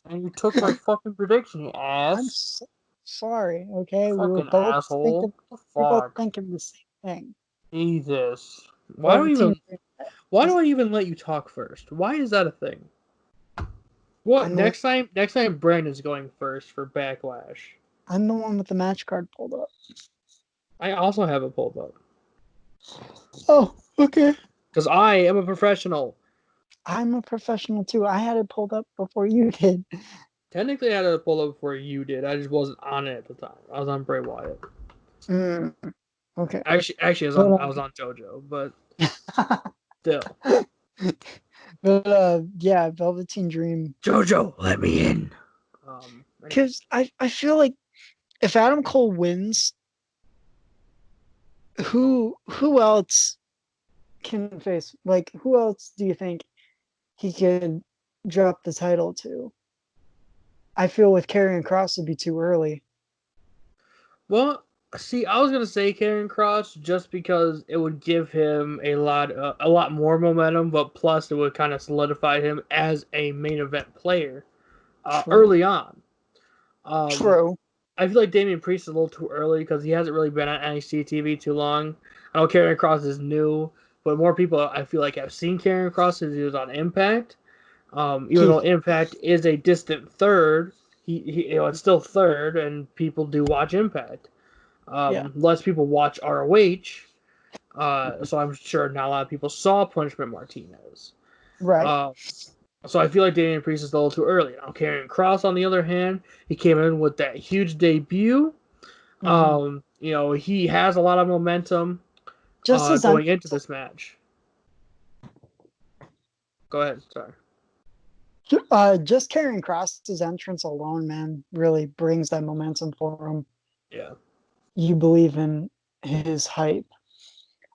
And you took my fucking prediction, you I'm ass. so sorry. Okay, Fucking asshole. The we were both fuck? thinking the same thing. Jesus. Velveteen. Why do I even let you talk first? Why is that a thing? What I'm the next time Brandon's going first for Backlash. I'm the one with the match card pulled up. I also have it pulled up. Oh, okay. Because I am a professional. I'm a professional too. I had it pulled up before you did. Technically I had it pulled up before you did. I just wasn't on it at the time. I was on Bray Wyatt. Mm, okay. Actually But I was on JoJo, but still. yeah, Velveteen Dream. JoJo, let me in. Anyway. Because I feel like if Adam Cole wins, who else can face, like, who else do you think he could drop the title to? I feel with Karrion Kross would be too early. Well, see, I was gonna say Karrion Kross just because it would give him a lot more momentum, but plus it would kind of solidify him as a main event player True. early on. Um, True. I feel like Damian Priest is a little too early because he hasn't really been on NXT TV too long. I know Karrion Kross is new, but more people I feel like have seen Karrion Kross since he was on Impact. Even though Keith. Impact is a distant third, it's still third, and people do watch Impact. Yeah. Less people watch ROH, so I'm sure not a lot of people saw Punishment Martinez. Right. Uh, so I feel like Damian Priest is a little too early. Now, Karrion Kross, on the other hand, he came in with that huge debut. Mm-hmm. He has a lot of momentum Just as going into this match. Go ahead, sorry. just Karrion Kross's entrance alone, man, really brings that momentum for him. Yeah. You believe in his hype.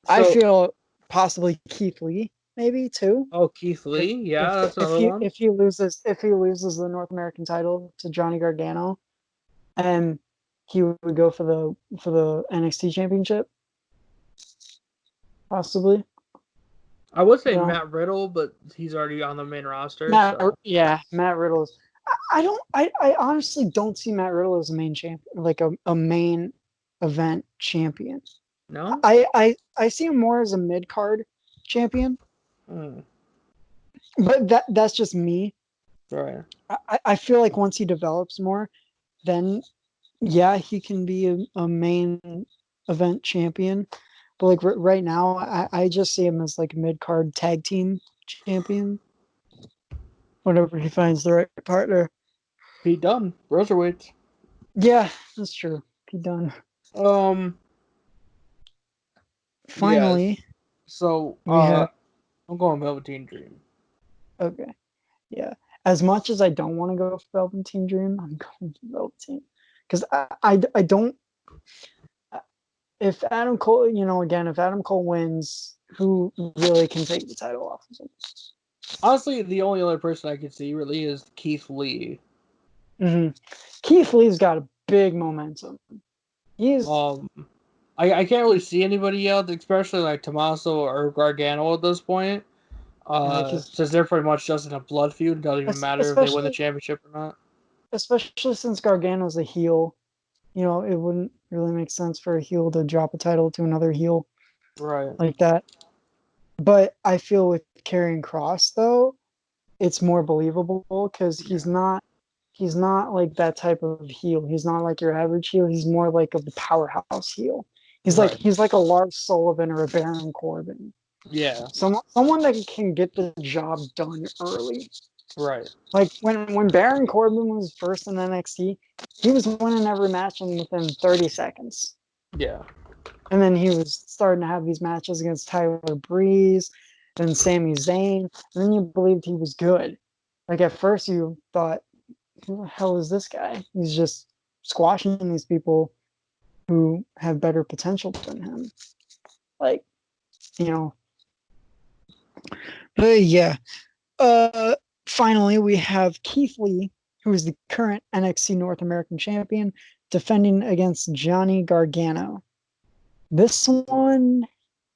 I So, feel possibly Keith Lee, maybe too. Keith If Lee, yeah, that's if another he one. if he loses the North American title to Johnny Gargano, and he would go for the NXT championship. possibly. I would say You know, Matt Riddle, but he's already on the main roster, Matt. so Yeah, Matt Riddle is. I don't. I honestly don't see Matt Riddle as a main champion, like a main event champion. no. I see him more as a mid card champion, Hmm. but that's just me. Right. I feel like once he develops more, then yeah, he can be a main event champion. But like right now, I just see him as like a mid card tag team champion. Whenever he finds the right partner. Pete Dunne, Broserweights. Yeah, that's true. He done. Um. Yes. Finally, So, we have I'm going Velveteen Dream. okay. Yeah. As much as I don't want to go for Velveteen Dream, I'm going for Velveteen because I don't. If Adam Cole, again, if Adam Cole wins, who really can take the title off of him? Honestly, the only other person I could see really is Keith Lee. Mm-hmm. Keith Lee's got a big momentum. He's Um, I can't really see anybody else, especially like Tommaso or Gargano at this point. because Since they're pretty much just in a blood feud, it doesn't even matter if they win the especially championship or not. especially since Gargano's a heel, it wouldn't really make sense for a heel to drop a title to another heel Right. like that. But I feel with Karrion Cross though, it's more believable because Yeah. he's not like that type of heel. He's not like your average heel. He's more like of the powerhouse heel. He's like Right. he's like a Lars Sullivan or a Baron Corbin. Yeah. Someone that can get the job done early. Right. Like when Baron Corbin was first in NXT, he was winning every match in within 30 seconds. Yeah. And then he was starting to have these matches against Tyler Breeze and Sami Zayn. And then you believed he was good. Like at first you thought, who the hell is this guy? He's just squashing these people who have better potential than him. Like, you know. But yeah. Uh Finally we have Keith Lee, who is the current NXT North American champion, defending against Johnny Gargano. This one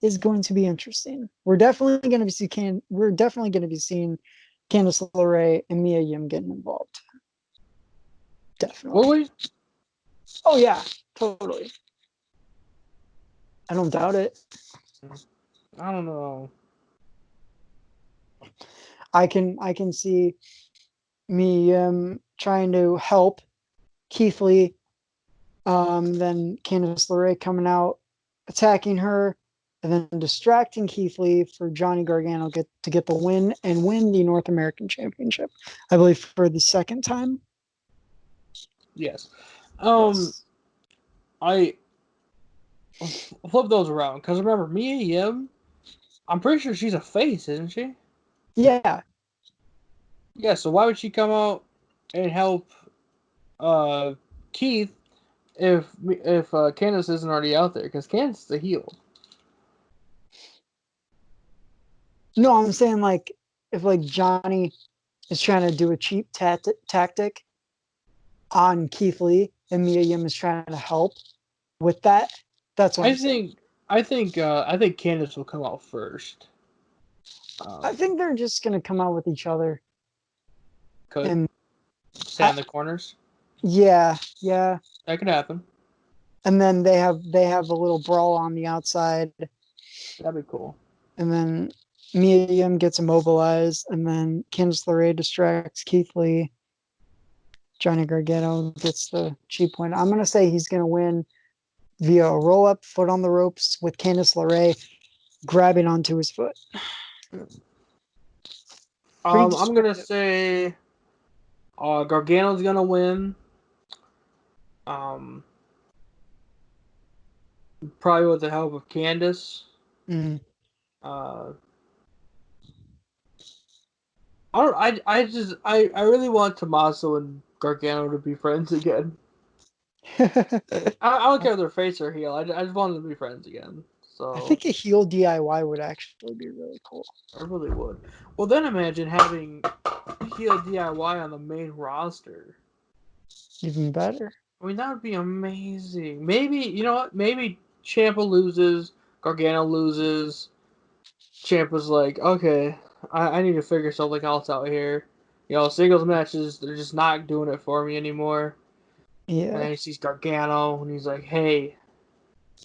is going to be interesting. We're definitely going to be seeing Candice LeRae and Mia Yim getting involved. Will Definitely. we? Oh yeah, totally. I don't doubt it. I don't know. I can see me trying to help Keith Lee, then Candice LeRae coming out, attacking her, and then distracting Keith Lee for Johnny Gargano to get the win and win the North American Championship. I believe for the second time. Yes. Yes. I flip those around because remember Mia Yim. I'm pretty sure she's a face, isn't she? Yeah. Yeah. So why would she come out and help uh Keith if Candace isn't already out there? Because Candace is a heel. No, I'm saying like if like Johnny is trying to do a cheap tactic on Keith Lee and Mia Yim is trying to help with that, that's what I I'm saying. think I think Candace will come out first. I Um, think they're just gonna come out with each other could and stand I, in the corners. yeah. That could happen. And then they have a little brawl on the outside, That'd be cool. and then Mia Yim gets immobilized, and then Candice LeRae distracts Keith Lee. Johnny Gargano gets the cheap win. I'm gonna say he's gonna win via a roll up, foot on the ropes with Candice LeRae grabbing onto his foot. Pretty I'm gonna destructive. say Gargano's gonna win. Um, Probably with the help of Candace. Mm. Uh, I don't. I really want Tommaso and Gargano to be friends again. I don't care if they're face or heel. I just want them to be friends again. I So think a heel DIY would actually be really cool. I really would. Well, then imagine having heel DIY on the main roster. Even better. I mean, that would be amazing. Maybe you know what? Maybe Ciampa loses. Gargano loses. Ciampa's like, okay, I need to figure something else out here. Singles matches, they're just not doing it for me anymore. And Yeah. then he sees Gargano, and he's like, hey,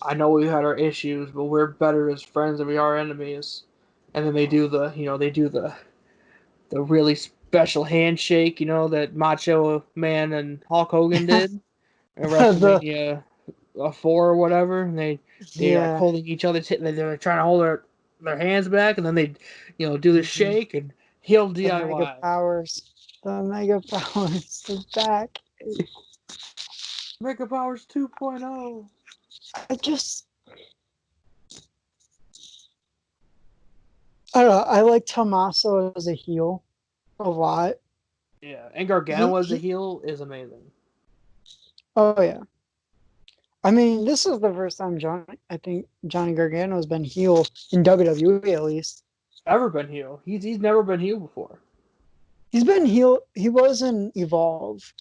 I know we had our issues, but we're better as friends than we are enemies. And then they do the really special handshake, that Macho Man and Hulk Hogan did at the WrestleMania 4 or whatever. And they're like yeah, holding each other's, they're trying to hold their hands back, and then they, do the mhm. shake and heel The mega DIY. powers. The mega powers is back. Mega Powers 2.0. I just I don't know. I like Tommaso as a heel a lot. Yeah, and Gargano He, as a he heel is amazing. oh yeah. I mean, this is the first time I think Johnny Gargano has been heel in WWE at least. Ever been heel? He's never been heel before. He's been heel. He was in Evolve.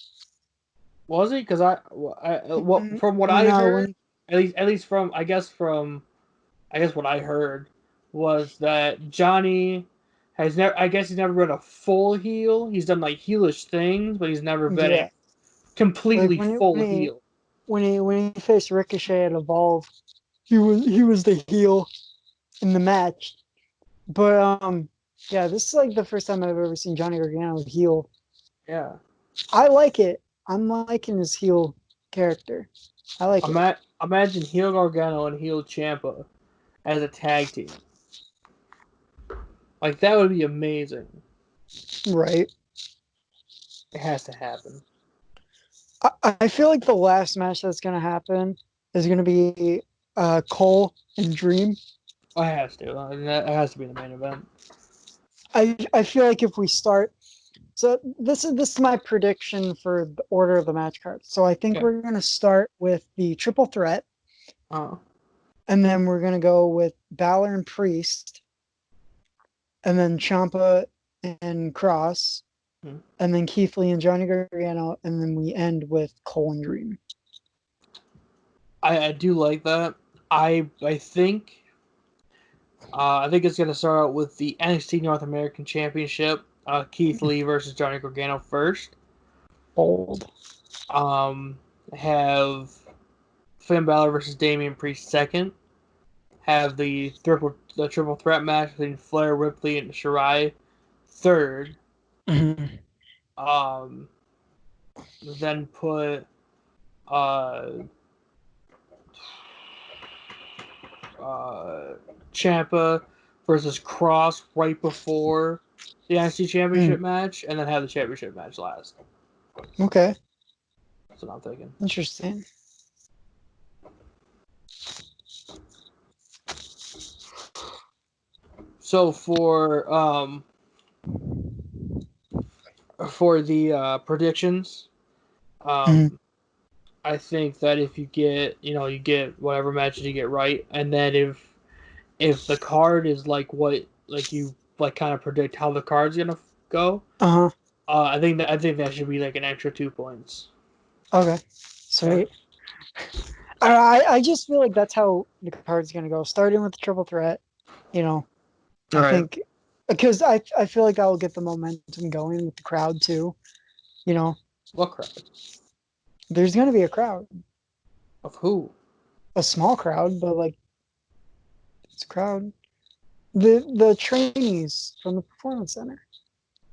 Was he? Because what from what When I heard, when at least from what I heard was that Johnny has never. I guess he's never been a full heel. He's done like heelish things, but he's never been yeah, a completely like full heel. when he faced Ricochet at Evolve, he was the heel in the match. But yeah, this is like the first time I've ever seen Johnny Gargano heel. Yeah. I like it. I'm liking his heel character. I like it. Imagine heel Gargano and heel Champa as a tag team. Like that would be amazing. Right. It has to happen. I feel like the last match that's gonna happen is gonna be Cole and Dream. Oh, it has to. It has to be the main event. I feel like if we start so this is my prediction for the order of the match cards. So I think Okay. we're gonna start with the triple threat, Uh, and then we're gonna go with Balor and Priest, and then Champa and Cross, hmm. and then Keith Lee and Johnny Gargano, and then we end with Cole and Dream. I do like that. I think it's gonna start out with the NXT North American Championship. Keith Lee versus Johnny Gargano first. Bold. Um, have Finn Balor versus Damian Priest second. Have the triple threat match between Flair, Ripley, and Shirai third. Mhm. Um, then put uh uh Champa versus Cross right before the NXT Mm, Championship match, and then have the championship match last. okay. That's what I'm thinking. Interesting. So for the predictions, Mhm. um, I think that if you get whatever matches you get right, and then if the card is like what like you like kind of predict how the card's gonna go, Uh-huh. I think that should be like an extra 2 points. Okay. Okay. Sweet. I just feel like that's how the card's gonna go. Starting with the triple threat, you know, All I right. think because I feel like that will get the momentum going with the crowd too. You know, What crowd? there's gonna be a crowd, Of who? a small crowd, but like it's a crowd. The trainees from the performance center.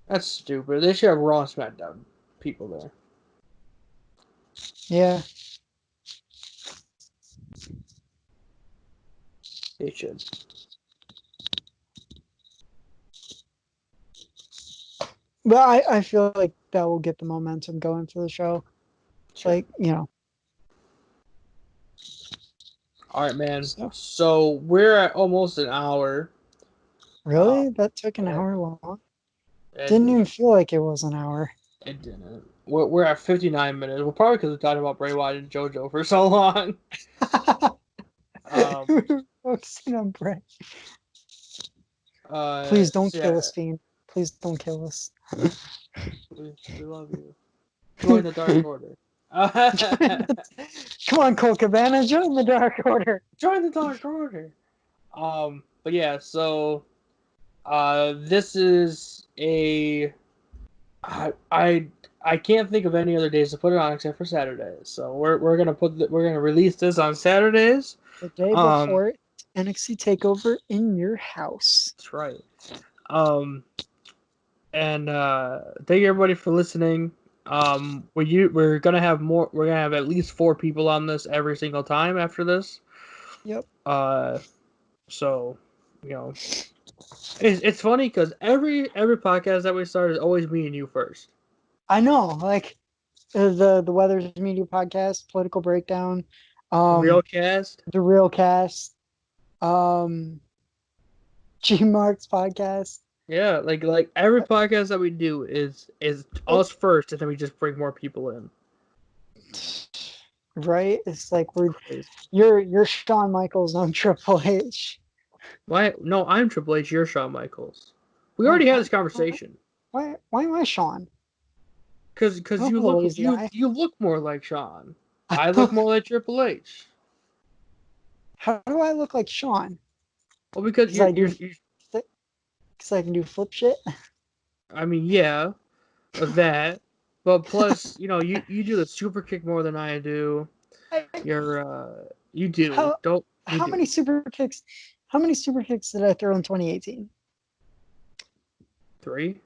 That's stupid. They should have Raw and SmackDown people there. Yeah, They should. but I feel like that will get the momentum going for the show. Sure. Like you know, All right, man. so So we're at almost an hour. Uh, really that took an it, hour long. it, Didn't even feel like it was an hour. it didn't. We're at 59 minutes. Well, probably because we're talking about Bray Wyatt and JoJo for so long. Um. Focusing on Brett. Please don't So kill yeah. us, Fiend. Please don't kill us. We love you. Join the Dark Order. Come on, Cole Cabana, join the Dark Order. Join the Dark Order. But yeah, so this is a I can't think of any other days to put it on except for Saturdays. So we're gonna release this on Saturdays. The day Um, before NXT TakeOver in your house. that's right. Um, and thank you everybody for listening. We're gonna have more. We're gonna have at least 4 people on this every single time after this. Yep. Uh, so you know, it's funny because every podcast that we start is always me and you first. I know, like the Weathers Media Podcast, Political Breakdown, The real um, cast. the Real Cast, um, G Marks Podcast. Yeah, like every podcast that we do is Oh, us first, and then we just bring more people in. right? It's like Crazy. you're Shawn Michaels, I'm Triple H. Why? No, I'm Triple H. You're Shawn Michaels. We Oh, already had this conversation. why am I Shawn? I Cause don't you have a look lazy eye. you look more like Shawn. I look more like Triple H. How do I look like Shawn? Well, because Because I do, you're because I can do flip shit. I mean, yeah, that, but plus, you do the super kick more than I do. You do. How Don't you how do many super kicks? How many super kicks did I throw in 2018? 3?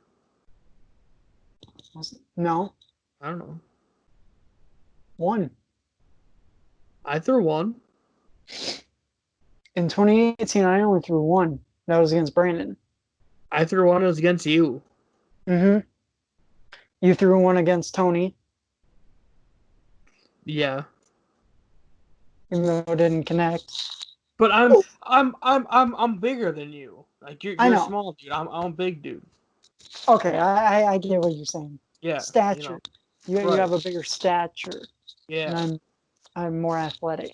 No, I don't know. one. I threw one. In 2018, I only threw one. That was against Brandon. I threw one. It was against you. Mm-hmm. You threw one against Tony, Yeah, even though it didn't connect. but Oh, I'm bigger than you. Like I you're a know. small dude. I'm a big dude. Okay, I get what you're saying. Yeah, Stature. You right. have a bigger stature, and Yeah, I'm more athletic.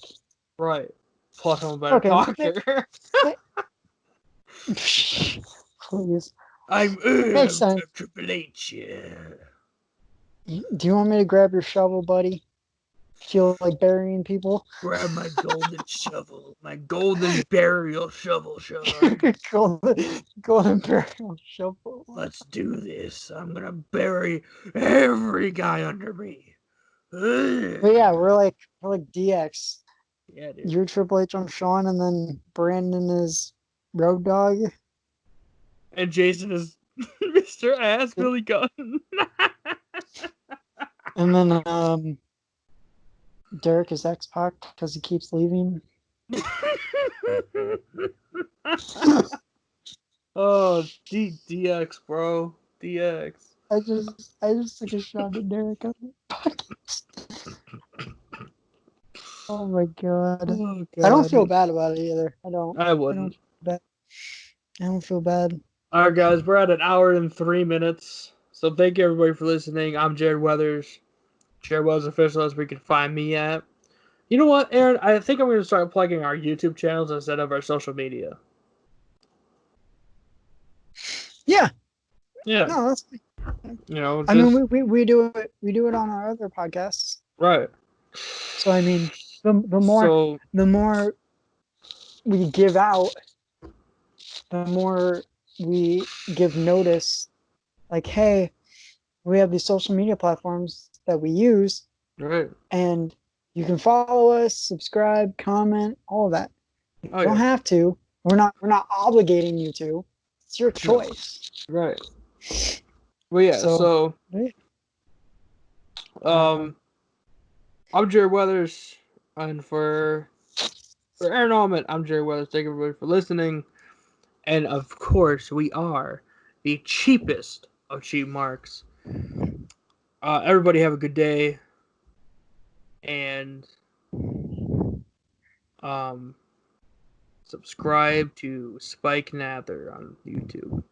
right. Plus, I'm a better Okay, talker. please. I'm, Makes I'm, sense. I'm Triple H. Yeah. Do you want me to grab your shovel, buddy? Feel like burying people? Grab my golden shovel, my golden burial shovel, Sean. Golden burial shovel. Let's do this. I'm gonna bury every guy under me. But yeah, Ugh. we're like DX. Yeah, dude. You're Triple H, I'm Sean, and then Brandon is Road Dog. And Jason is Mr. Ass Billy Gunn. And then Derek is X Pac because he keeps leaving. Oh, DX, bro. DX. I just took a shot at Derek on the podcast. Oh my god. Oh, I don't feel God. bad about it either. I don't. I I don't wouldn't. feel bad. I don't feel bad. All right, guys, we're at an hour and 3 minutes. So thank you everybody for listening. I'm Jared Weathers. Jared Weathers Official, as we can find me at. You know what, Aaron? I think I'm going to start plugging our YouTube channels instead of our social media. Yeah. Yeah, No, that's. I mean, just we do it on our other podcasts. right. So I mean, the more So the more we give out, the more we give notice. Like, hey, we have these social media platforms that we use, right. and you can follow us, subscribe, comment, all of that. You Oh don't yeah. have to. We're not obligating you to. It's your No. choice. Right. Well, yeah. So, So uh, um, I'm Jared Weathers, and for Aaron Allman, I'm Jared Weathers. Thank everybody for listening, and of course, we are the cheapest of cheap marks. Everybody have a good day, and um, subscribe to Spike Nather on YouTube.